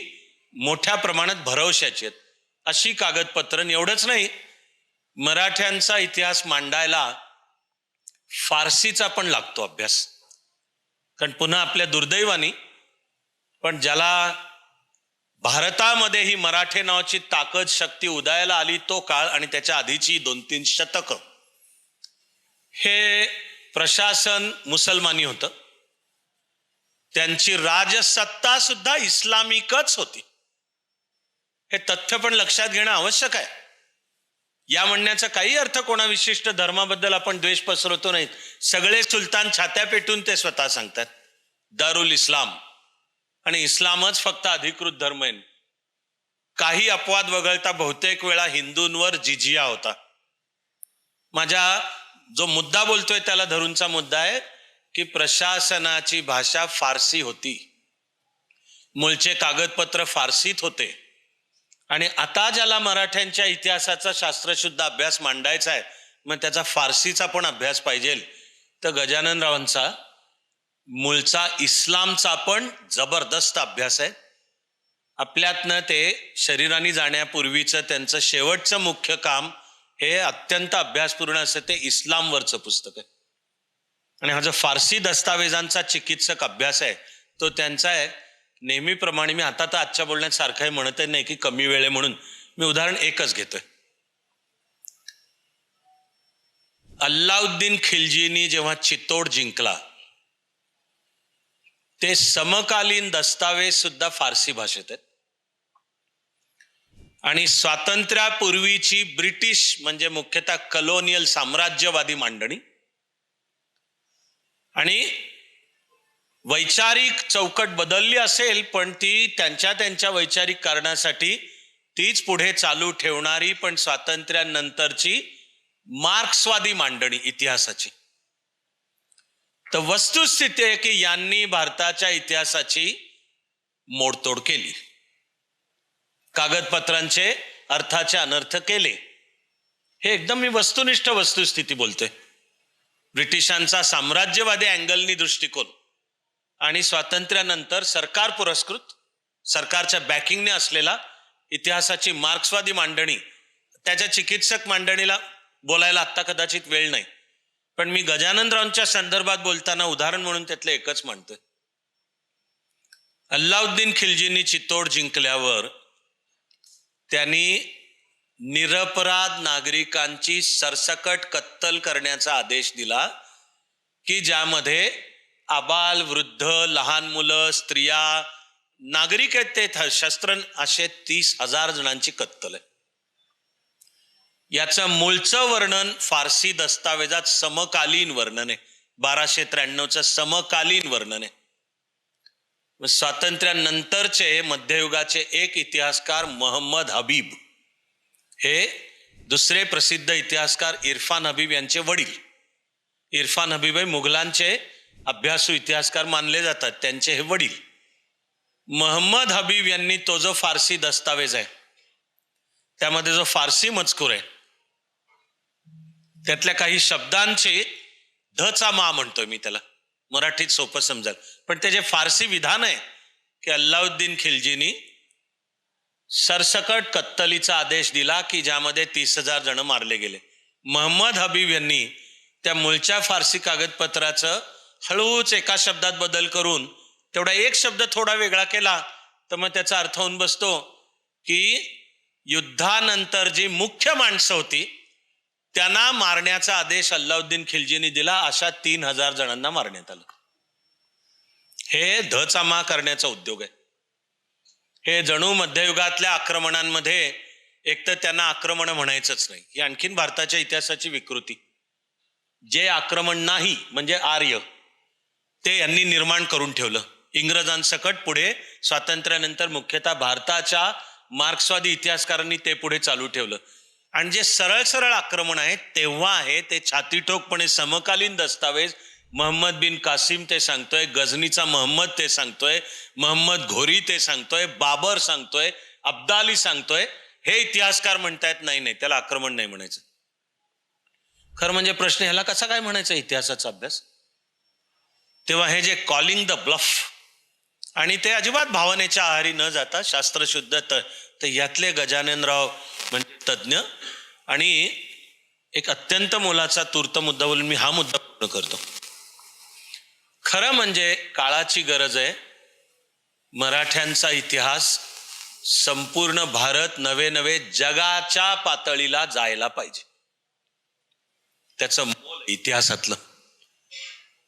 मोठ्या प्रमाणात भरवशाची आहेत अशी कागदपत्र. एवढंच नाही, मराठ्यांचा इतिहास मांडायला फारसीचा पण लागतो अभ्यास. कारण पुन्हा आपल्या दुर्दैवानी पण ज्याला भारतामध्ये ही मराठे नावाची ताकद शक्ती उदयाला आली तो काळ आणि त्याच्या आधीची 2-3 शतकं हे प्रशासन मुसलमानी होतं. त्यांची राजसत्ता सुद्धा इस्लामिकच होती. हे तथ्य पण लक्षात घेणं आवश्यक आहे. या म्हणण्याचा काही अर्थ कोणा विशिष्ट धर्माबद्दल आपण द्वेष पसरवतो नाही. सगळे सुलतान छात्या पेटून ते स्वतः सांगतात दारुल इस्लाम आणि इस्लामच फक्त अधिकृत धर्म आहे. काही अपवाद वगळता बहुतेक वेळा हिंदूंवर जिजिया होता. माझ्या जो मुद्दा बोलतोय त्याला धरूनचा मुद्दा आहे की प्रशासनाची भाषा फारसी होती, मूळचे कागदपत्र फारसीत होते. आणि आता ज्याला मराठ्यांच्या इतिहासाचा शास्त्रशुद्ध अभ्यास मांडायचा आहे मग त्याचा फारसीचा पण अभ्यास पाहिजे. तर गजाननरावांचा मूळचा इस्लामचा पण जबरदस्त अभ्यास आहे. आपल्यातनं ते शरीराने जाण्यापूर्वीचं त्यांचं शेवटचं मुख्य काम हे अत्यंत अभ्यासपूर्ण असं ते इस्लामवरचं पुस्तक आहे. आणि हा जो फारसी दस्तावेजांचा चिकित्सक अभ्यास आहे तो त्यांचा आहे. नेहमीप्रमाणे मी आता तर आजच्या बोलण्यात सारखं म्हणत नाही की कमी वेळ आहे म्हणून मी उदाहरण एकच घेतोय. अल्लाउद्दीन खिलजीनी जेव्हा चित्तोड जिंकला ते समकालीन दस्तावेज सुद्धा फारसी भाषेत आहेत. आणि स्वातंत्र्यापूर्वीची ब्रिटिश म्हणजे मुख्यतः कलोनियल साम्राज्यवादी मांडणी आणि वैचारिक चौकट बदलली असेल पण ती त्यांच्या वैचारिक कारणासाठी तीच पुढे चालू ठेवणारी पण स्वातंत्र्यानंतरची मार्क्सवादी मांडणी इतिहासाची. तर वस्तुस्थिती आहे की यांनी भारताच्या इतिहासाची मोडतोड केली, कागदपत्रांचे अर्थाचे अनर्थ केले. हे एकदम मी वस्तुनिष्ठ वस्तुस्थिती बोलतोय. ब्रिटिशांचा साम्राज्यवादी अँगलनी दृष्टिकोन आणि स्वातंत्र्यानंतर सरकार पुरस्कृत सरकारच्या बॅकिंगने असलेला इतिहासाची मार्क्सवादी मांडणी, त्याच्या चिकित्सक मांडणीला बोलायला आत्ता कदाचित वेळ नाही, पण मी गजाननरावांच्या संदर्भात बोलताना उदाहरण म्हणून त्यातलं एकच म्हणतोय. अल्लाउद्दीन खिलजींनी चित्तोड जिंकल्यावर त्यांनी निरपराध नागरिकांची सरसकट कत्तल करण्याचा आदेश दिला की ज्यामध्ये आबाल, वृद्ध, लहान मुलं, स्त्रिया, नागरिक आहेत ते शस्त्र असे 30,000 जणांची कत्तल आहे. याचं मूळचं वर्णन फारसी दस्तावेजात समकालीन वर्णन आहे. 1293चं समकालीन वर्णन आहे. स्वातंत्र्यानंतरचे मध्ययुगाचे एक इतिहासकार मोहम्मद हबीब हे दुसरे प्रसिद्ध इतिहासकार इरफान हबीब यांचे वडील. इरफान हबीब हे मुघलांचे अभ्यासू इतिहासकार मानले जातात त्यांचे हे वडील महम्मद हबीब यांनी तो जो फारसी दस्तावेज आहे त्यामध्ये जो फारसी मजकूर आहे त्यातल्या काही शब्दांचे धचा मा म्हणतोय मी त्याला, मराठीत सोपं समजाल, पण त्याचे फारसी विधान आहे की अल्लाउद्दीन खिलजीनी सरसकट कत्तलीचा आदेश दिला की ज्यामध्ये 30,000 जण मारले गेले. महम्मद हबीब यांनी त्या मूळच्या फारसी कागदपत्राचं हळूच एका शब्दात बदल करून तेवढा एक शब्द थोडा वेगळा केला तर मग त्याचा अर्थ होऊन बसतो की युद्धानंतर जी मुख्य माणसं होती त्यांना मारण्याचा आदेश अल्लाउद्दीन खिलजीने दिला. अशा 3,000 जणांना मारण्यात आलं. हे धचामा करण्याचा उद्योग आहे. हे जणू मध्ययुगातल्या आक्रमणांमध्ये एक तर त्यांना आक्रमण म्हणायचंच नाही, ही आणखीन भारताच्या इतिहासाची विकृती. जे आक्रमण नाही म्हणजे आर्य ते यांनी निर्माण करून ठेवलं. इंग्रजांसकट पुढे स्वातंत्र्यानंतर मुख्यतः भारताच्या मार्क्सवादी इतिहासकारांनी ते पुढे चालू ठेवलं. आणि जे सरळ सरळ आक्रमण आहे तेव्हा आहे ते छातीठोकपणे समकालीन दस्तावेज मोहम्मद बिन कासिम ते सांगतोय, गझनीचा महम्मद ते सांगतोय, महम्मद घोरी ते सांगतोय, बाबर सांगतोय, अब्दाली सांगतोय. हे इतिहासकार म्हणतायत नाही नाही त्याला आक्रमण नाही म्हणायचं. खरं म्हणजे प्रश्न ह्याला कसा काय म्हणायचा इतिहासाचा अभ्यास? तेव्हा हे जे कॉलिंग द ब्लफ आणि ते अजिबात भावनेच्या आहारी न जाता शास्त्रशुद्ध तर यातले गजाननराव म्हणजे तज्ज्ञ. आणि एक अत्यंत मोलाचा तूर्त मुद्दा बोलून मी हा मुद्दा पूर्ण करतो. खरं म्हणजे काळाची गरज आहे. मराठ्यांचा इतिहास संपूर्ण भारत नवे नवे जगाच्या पातळीला जायला पाहिजे. त्याचं मोल इतिहासातलं.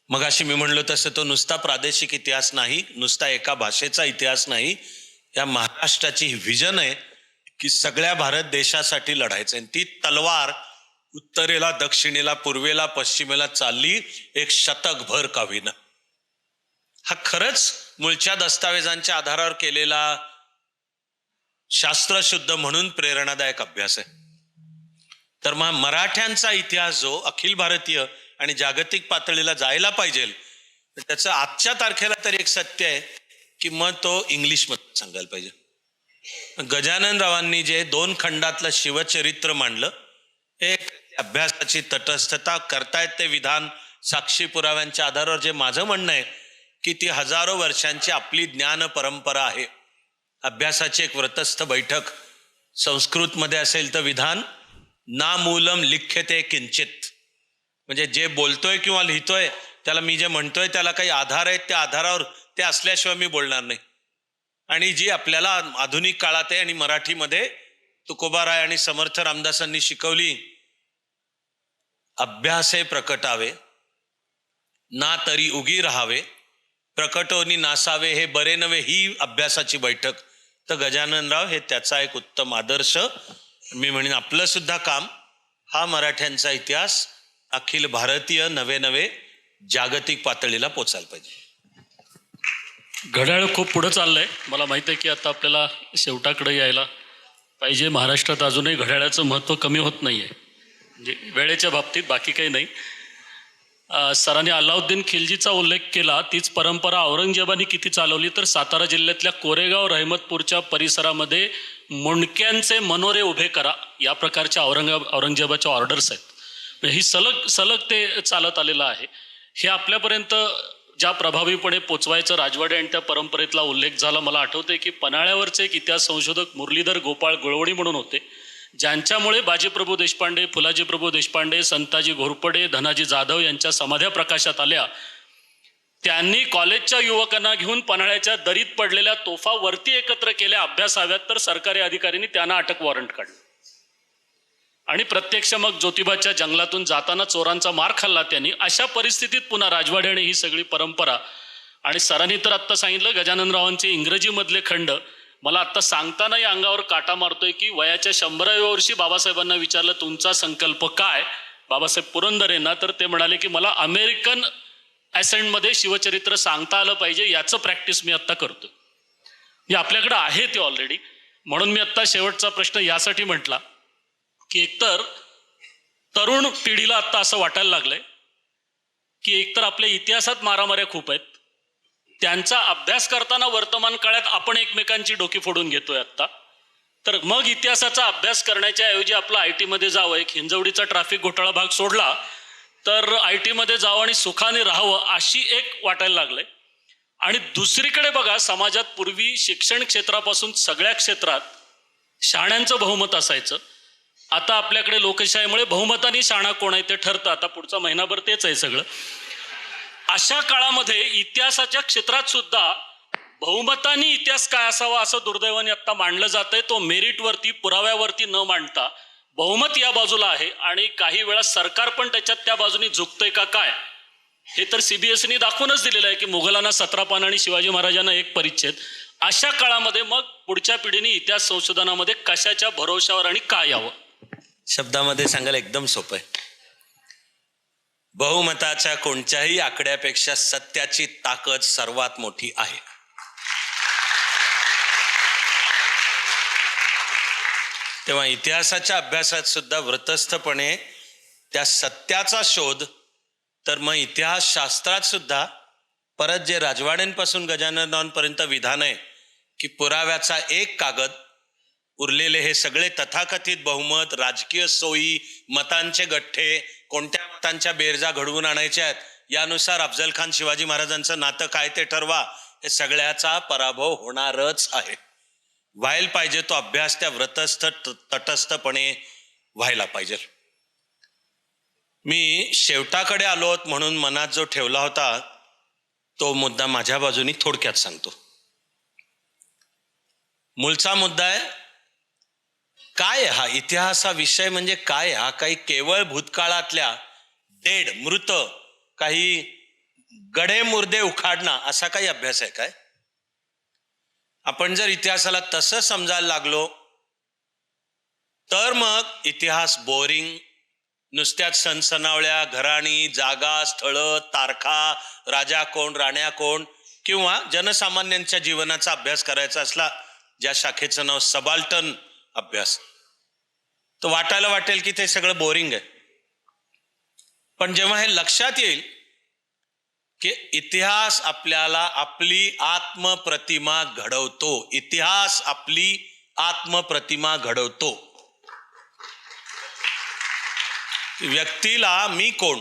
मगाशी मी म्हणलो तसं तो नुसता प्रादेशिक इतिहास नाही, नुसता एका भाषेचा इतिहास नाही. या महाराष्ट्राची ही व्हिजन आहे की सगळ्या भारत देशासाठी लढायचं आहे. ती तलवार उत्तरेला दक्षिणेला पूर्वेला पश्चिमेला चालली एक शतकभर का होईना. हा खरंच मूळच्या दस्तावेजांच्या आधारावर केलेला शास्त्रशुद्ध म्हणून प्रेरणादायक अभ्यास आहे. तर मग मराठ्यांचा इतिहास जो अखिल भारतीय आणि जागतिक पातळीला जायला पाहिजे त्याचं आजच्या तारखेला तरी एक सत्य आहे की मग तो इंग्लिशमध्ये सांगायला पाहिजे. गजाननरावांनी जे 2 खंडातलं शिवचरित्र मांडलं, एक अभ्यासाची तटस्थता करतायत ते विधान साक्षी पुराव्यांच्या आधारावर. जे माझं म्हणणं आहे की ती हजारो वर्षांची आपली ज्ञान परंपरा आहे. अभ्यासाची एक व्रतस्थ बैठक संस्कृतमध्ये असेल तर विधान ना मूलम लिख्यते किंचित, म्हणजे जे बोलतोय किंवा लिहितोय त्याला मी जे म्हणतोय त्याला काही आधार आहेत, त्या आधारावर ते असल्याशिवाय मी बोलणार नाही. आणि जी आपल्याला आधुनिक काळात आहे आणि मराठीमध्ये तुकोबाराय आणि समर्थ रामदासांनी शिकवली, अभ्यासे प्रकटावे ना तरी उगी राहावे, प्रकटोनी नासावे हे बरे नव्हे, ही अभ्यासाची बैठक. तर गजाननराव हे त्याचा एक उत्तम आदर्श. मी म्हणेन आपलं सुद्धा काम हा मराठ्यांचा इतिहास अखिल भारतीय नवे नवे जागतिक पातळीला पोचायला पाहिजे. घड्याळ खूप पुढं चाललंय. मला माहित आहे की आता आपल्याला शेवटाकडे यायला पाहिजे. महाराष्ट्रात अजूनही घड्याळाचं महत्त्व कमी होत नाही आहे, म्हणजे वेळेच्या बाबतीत, बाकी काही नाही. सरांनी अल्लाउद्दीन खिलजीचा उल्लेख केला. तीच परंपरा औरंगजेबाने किती चालवली तर सातारा जिल्ह्यातल्या कोरेगाव रहमतपूरच्या परिसरामध्ये मुंडक्यांचे मनोरे उभे करा या प्रकारच्या औरंगजेबाच्या ऑर्डर्स आहेत. ही सलग ते चालत आलेलं आहे. हे आपल्यापर्यंत ज्या प्रभावीपणे पोचवायचं राजवाडे आणि त्या परंपरेतला उल्लेख झाला. मला आठवते की पन्हाळ्यावरचे एक इतिहास संशोधक मुरलीधर गोपाळ गुळवणी म्हणून होते, ज्यांच्यामुळे बाजीप्रभू देशपांडे, फुलाजीप्रभू देशपांडे, संताजी घोरपडे, धनाजी जाधव यांच्या समाध्या प्रकाशात आल्या. त्यांनी कॉलेजच्या युवकांना घेऊन पन्हाळ्याच्या दरीत पडलेल्या तोफा वरती एकत्र केल्या, अभ्यासाव्यात, तर सरकारी अधिकाऱ्यांनी त्यांना अटक वॉरंट काढलं. आणि प्रत्यक्ष मग ज्योतिबाच्या जंगलातून जाताना चोरांचा मार खाल्ला त्यांनी. अशा परिस्थितीत पुन्हा राजवाड्याने ही सगळी परंपरा. आणि सरांनी तर आत्ता सांगितलं गजाननरावांचे इंग्रजीमधले खंड. मला आत्ता सांगताना या अंगावर काटा मारतोय की वयाच्या 100व्या वर्षी बाबासाहेबांना विचारलं तुमचा संकल्प काय, बाबासाहेब पुरंदरेंना, तर ते म्हणाले की मला अमेरिकन ॲसेंटमध्ये शिवचरित्र सांगता आलं पाहिजे, याचं प्रॅक्टिस मी आत्ता करतो. हे आपल्याकडं आहे ते ऑलरेडी. म्हणून मी आत्ता शेवटचा प्रश्न यासाठी म्हटला की एकतर तरुण पिढीला आत्ता असं वाटायला लागलंय की एकतर आपल्या इतिहासात मारामाऱ्या खूप आहेत, त्यांचा अभ्यास करताना वर्तमान काळात आपण एकमेकांची डोकी फोडून घेतोय आत्ता. तर मग इतिहासाचा अभ्यास करण्याच्या ऐवजी आपलं आय टीमध्ये जावं, एक हिंजवडीचा ट्रॅफिक घोटाळा भाग सोडला तर आय टीमध्ये जावं आणि सुखाने राहावं अशी एक वाटायला लागलंय. आणि दुसरीकडे बघा, समाजात पूर्वी शिक्षण क्षेत्रापासून सगळ्या क्षेत्रात शहाण्यांचं बहुमत असायचं. आता आपल्याकडे लोकशाहीमुळे बहुमताने शहाणा कोण आहे ते ठरतं. आता पुढचा महिनाभर तेच आहे सगळं. अशा काळामध्ये इतिहासाच्या क्षेत्रात सुद्धा बहुमताने इतिहास काय असावा असं दुर्दैवाने आता मांडलं जातंय. तो मेरिटवरती, पुराव्यावरती न मांडता बहुमत या बाजूला आहे आणि काही वेळा सरकार पण त्याच्यात त्या बाजूने झुकतंय का काय, हे तर सीबीएसईने दाखवूनच दिलेलं आहे की मुघलांना 17 पान आणि शिवाजी महाराजांना 1 परिच्छेद. अशा काळामध्ये मग पुढच्या पिढीने इतिहास संशोधनामध्ये कशाच्या भरोशावर आणि काय यावं? शब्दामध्ये सांगायला एकदम सोपं आहे. बहुमताच्या कोणत्याही आकड्यापेक्षा सत्याची ताकद सर्वात मोठी आहे. तेव्हा इतिहासाच्या अभ्यासात सुद्धा व्रतस्थपणे त्या सत्याचा शोध, तर मग इतिहास शास्त्रात सुद्धा परत जे राजवाड्यांपासून गजाननांपर्यंत विधान आहे की पुराव्याचा एक कागद, उरलेले हे सगळे तथाकथित बहुमत, राजकीय सोयी, मतांचे गठ्ठे, कोणत्या मतांच्या बेरजा घडवून आणायच्या आहेत, यानुसार अफजल खान शिवाजी महाराजांचं नातं काय ते ठरवा, हे सगळ्याचा पराभव होणारच आहे. व्हायला पाहिजे तो अभ्यास त्या व्रतस्थ तटस्थपणे व्हायला पाहिजे. मी शेवटाकडे आलो म्हणून मनात जो ठेवला होता तो मुद्दा माझ्या बाजूनी थोडक्यात सांगतो. मूळचा मुद्दा आहे काय हा इतिहास, हा विषय म्हणजे काय? हा काही केवळ भूतकाळातल्या मृत काही गडे मुर्दे उखाडणं असा काही अभ्यास आहे काय? आपण जर इतिहासाला तसं समजायला लागलो तर मग इतिहास बोरिंग, नुसत्याच सणसणावळ्या घराणी, जागा, स्थळं, तारखा, राजा कोण, राण्या कोण, किंवा जनसामान्यांच्या जीवनाचा अभ्यास करायचा असला, ज्या शाखेचं नाव सबाल्टन अभ्यास, तर वाटायला वाटेल की ते सगळं बोरिंग आहे. पण जेव्हा हे लक्षात येईल की इतिहास आपल्याला आपली आत्मप्रतिमा घडवतो, इतिहास आपली आत्मप्रतिमा घडवतो. व्यक्तीला मी कोण,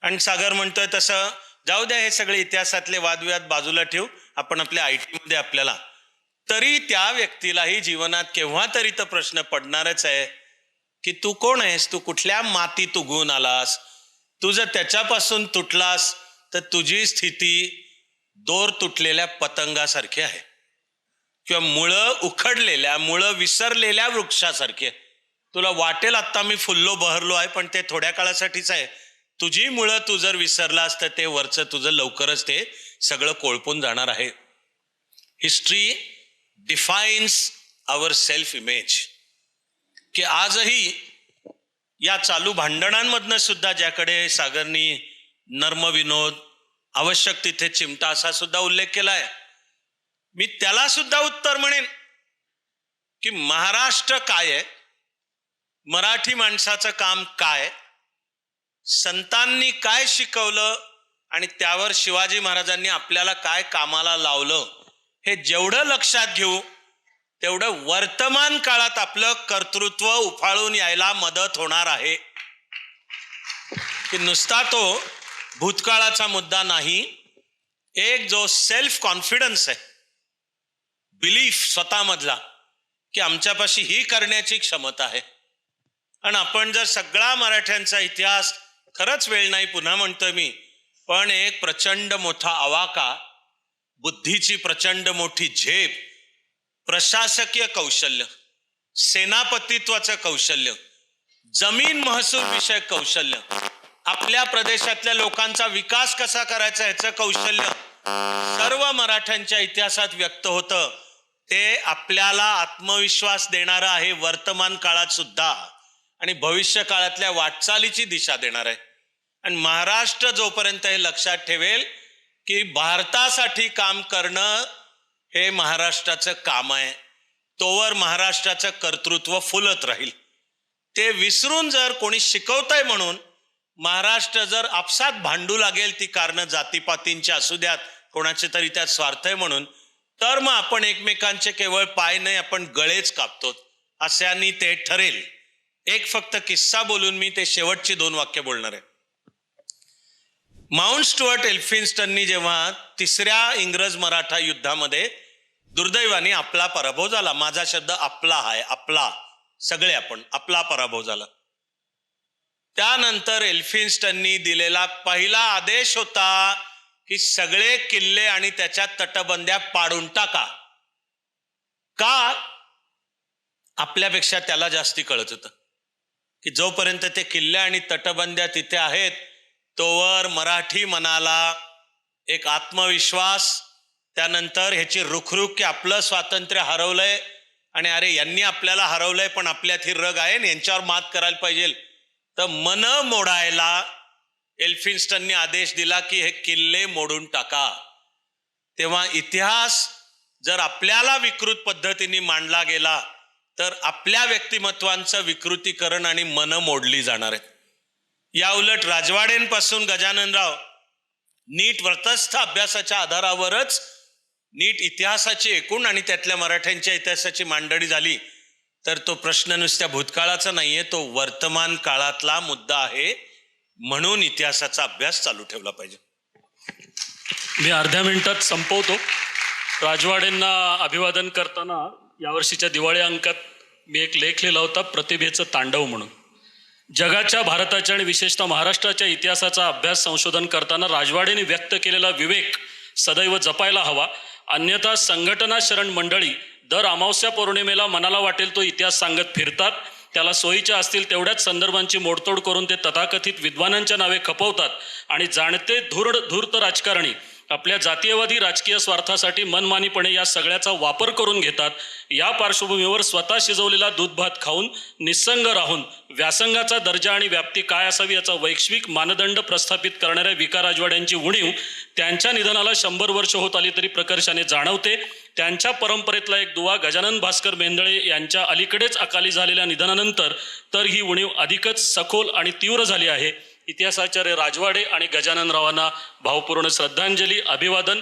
आणि सागर म्हणतोय तसं जाऊ द्या, हे सगळे इतिहासातले वादविवाद बाजूला ठेवू, आपण आपल्या आय टी मध्ये आपल्याला, तरी त्या व्यक्तीलाही जीवनात केव्हा तरी तर प्रश्न पडणारच आहे की तू कोण आहेस, तू कुठल्या मातीत उगवून आलास, तू जर त्याच्यापासून तुटलास तर तुझी स्थिती दोर तुटलेल्या पतंगासारखी आहे किंवा मुळं उखडलेल्या, मुळं विसरलेल्या वृक्षासारखी आहे. तुला वाटेल आत्ता मी फुल्लो बहरलो आहे, पण ते थोड्या काळासाठीच आहे. तुझी मुळं तू जर विसरलास तर ते वरचं तुझं लवकरच ते सगळं कोळपून जाणार आहे. हिस्ट्री डिफाईन्स आवर सेल्फ इमेज. की आजही या चालू भांडणांमधनं सुद्धा, ज्याकडे सागरनी नर्मविनोद, आवश्यक तिथे चिमटा असा सुद्धा उल्लेख केलाय, मी त्याला सुद्धा उत्तर म्हणेन की महाराष्ट्र काय आहे, मराठी माणसाचं काम काय, संतांनी काय शिकवलं आणि त्यावर शिवाजी महाराजांनी आपल्याला काय कामाला लावलं, हे जेवढं लक्षात घेऊ तेवढं वर्तमान काळात आपलं कर्तृत्व उफाळून यायला मदत होणार आहे. की नुसता तो भूतकाळाचा मुद्दा नाही, एक जो सेल्फ कॉन्फिडन्स आहे, बिलीफ स्वतःमधला, की आमच्यापाशी ही करण्याची क्षमता आहे. आणि आपण जर सगळा मराठ्यांचा इतिहास, खरंच वेळ नाही पुन्हा म्हणतोय मी, पण एक प्रचंड मोठा आवाका, बुद्धीची प्रचंड मोठी झेप, प्रशासकीय कौशल्य, सेनापतित्वाचं कौशल्य, जमीन महसूल विषयक कौशल्य, आपल्या प्रदेशातल्या लोकांचा विकास कसा करायचा ह्याचं कौशल्य सर्व मराठ्यांच्या इतिहासात व्यक्त होतं. ते आपल्याला आत्मविश्वास देणारं आहे वर्तमान काळात सुद्धा, आणि भविष्य काळातल्या वाटचालीची दिशा देणार आहे. आणि महाराष्ट्र जोपर्यंत हे लक्षात ठेवेल की भारतासाठी काम करणं हे महाराष्ट्राचं काम आहे, तोवर महाराष्ट्राचं कर्तृत्व फुलत राहील. ते विसरून जर कोणी शिकवतंय म्हणून महाराष्ट्र जर आपसात भांडू लागेल, ती कारणं जातीपातींची असू द्यात, कोणाचे तरी त्यात स्वार्थ आहे म्हणून, तर मग आपण एकमेकांचे केवळ पाय नाही, आपण गळेच कापतो, अशाने ते ठरेल. एक फक्त किस्सा बोलून मी ते शेवटची 2 वाक्य बोलणार आहे. माउंट स्टुअर्ट एल्फिन्स्टननी जेव्हा 3ऱ्या इंग्रज मराठा युद्धामध्ये दुर्दैवाने आपला पराभव झाला, माझा शब्द आपला आहे, आपला, सगळे आपण, आपला पराभव झाला. त्यानंतर एल्फिन्स्टननी दिलेला पहिला आदेश होता की सगळे किल्ले आणि त्याच्या तटबंद्या पाडून टाका. का? आपल्यापेक्षा त्याला जास्ती कळत होतं की जोपर्यंत ते किल्ले आणि तटबंद्या तिथे आहेत, तोवर मराठी मनाला एक आत्मविश्वास, त्यानंतर ह्याची रुखरुख की आपलं स्वातंत्र्य हरवलंय आणि अरे यांनी आपल्याला हरवलंय, पण आपल्यात ही रग आहे आणि यांच्यावर मात करायला पाहिजे, तर मन मोडायला एल्फिन्स्टननी आदेश दिला की हे किल्ले मोडून टाका. तेव्हा इतिहास जर आपल्याला विकृत पद्धतीने मांडला गेला तर आपल्या व्यक्तिमत्वांचं विकृतीकरण आणि मन मोडली जाणार आहेत. या उलट राजवाडेंपासून गजाननराव नीट व्रतस्थ अभ्यासाच्या आधारावरच नीट इतिहासाची एकूण आणि त्यातल्या मराठ्यांच्या इतिहासाची मांडणी झाली, तर तो प्रश्न नुसत्या भूतकाळाचा नाहीये, तो वर्तमान काळातला मुद्दा आहे. म्हणून इतिहासाचा अभ्यास चालू ठेवला पाहिजे. मी अर्ध्या मिनिटात संपवतो. राजवाडेंना अभिवादन करताना यावर्षीच्या दिवाळी अंकात मी एक लेख लिहिला होता, प्रतिभेचं तांडव म्हणून. जगाच्या, भारताच्या आणि विशेषतः महाराष्ट्राच्या इतिहासाचा अभ्यास संशोधन करताना राजवाडेंनी व्यक्त केलेला विवेक सदैव जपायला हवा. अन्यथा संघटना शरण मंडळी दर अमावस्या पौर्णिमेला मनाला वाटेल तो इतिहास सांगत फिरतात. त्याला सोयीच्या असतील तेवढ्याच संदर्भांची मोडतोड करून ते तथाकथित विद्वानांच्या नावे खपवतात आणि जाणते धूर्त राजकारणी आपल्या जातीयवादी राजकीय स्वार्थासाठी मनमानीपणे या सगळ्याचा वापर करून घेतात. या पार्श्वभूमीवर स्वतः शिजवलेला दूध भात खाऊन निस्संग राहून व्यासंगाचा दर्जा आणि व्याप्ती काय असावी याचा वैश्विक मानदंड प्रस्थापित करणाऱ्या विका राजवाड्यांची उणीव त्यांच्या निधनाला 100 वर्ष होत आली तरी प्रकर्षाने जाणवते. त्यांच्या परंपरेतला एक दुवा गजानन भास्कर मेंदळे यांच्या अलीकडेच अकाली झालेल्या निधनानंतर तर ही उणीव अधिकच सखोल आणि तीव्र झाली आहे. इतिहासाचार्य राजवाडे आणि गजाननरावांना भावपूर्ण श्रद्धांजली, अभिवादन.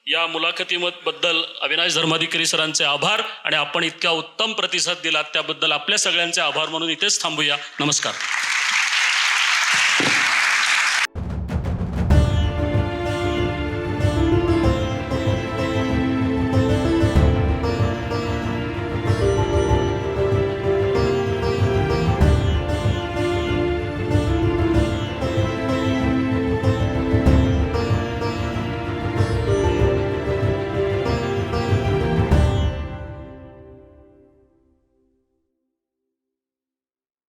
या मुलाखतीबद्दल अविनाश धर्माधिकारी सरांचे आभार आणि आपण इतका उत्तम प्रतिसाद दिलात त्याबद्दल आपल्या सगळ्यांचे आभार म्हणून इथेच थांबूया. नमस्कार.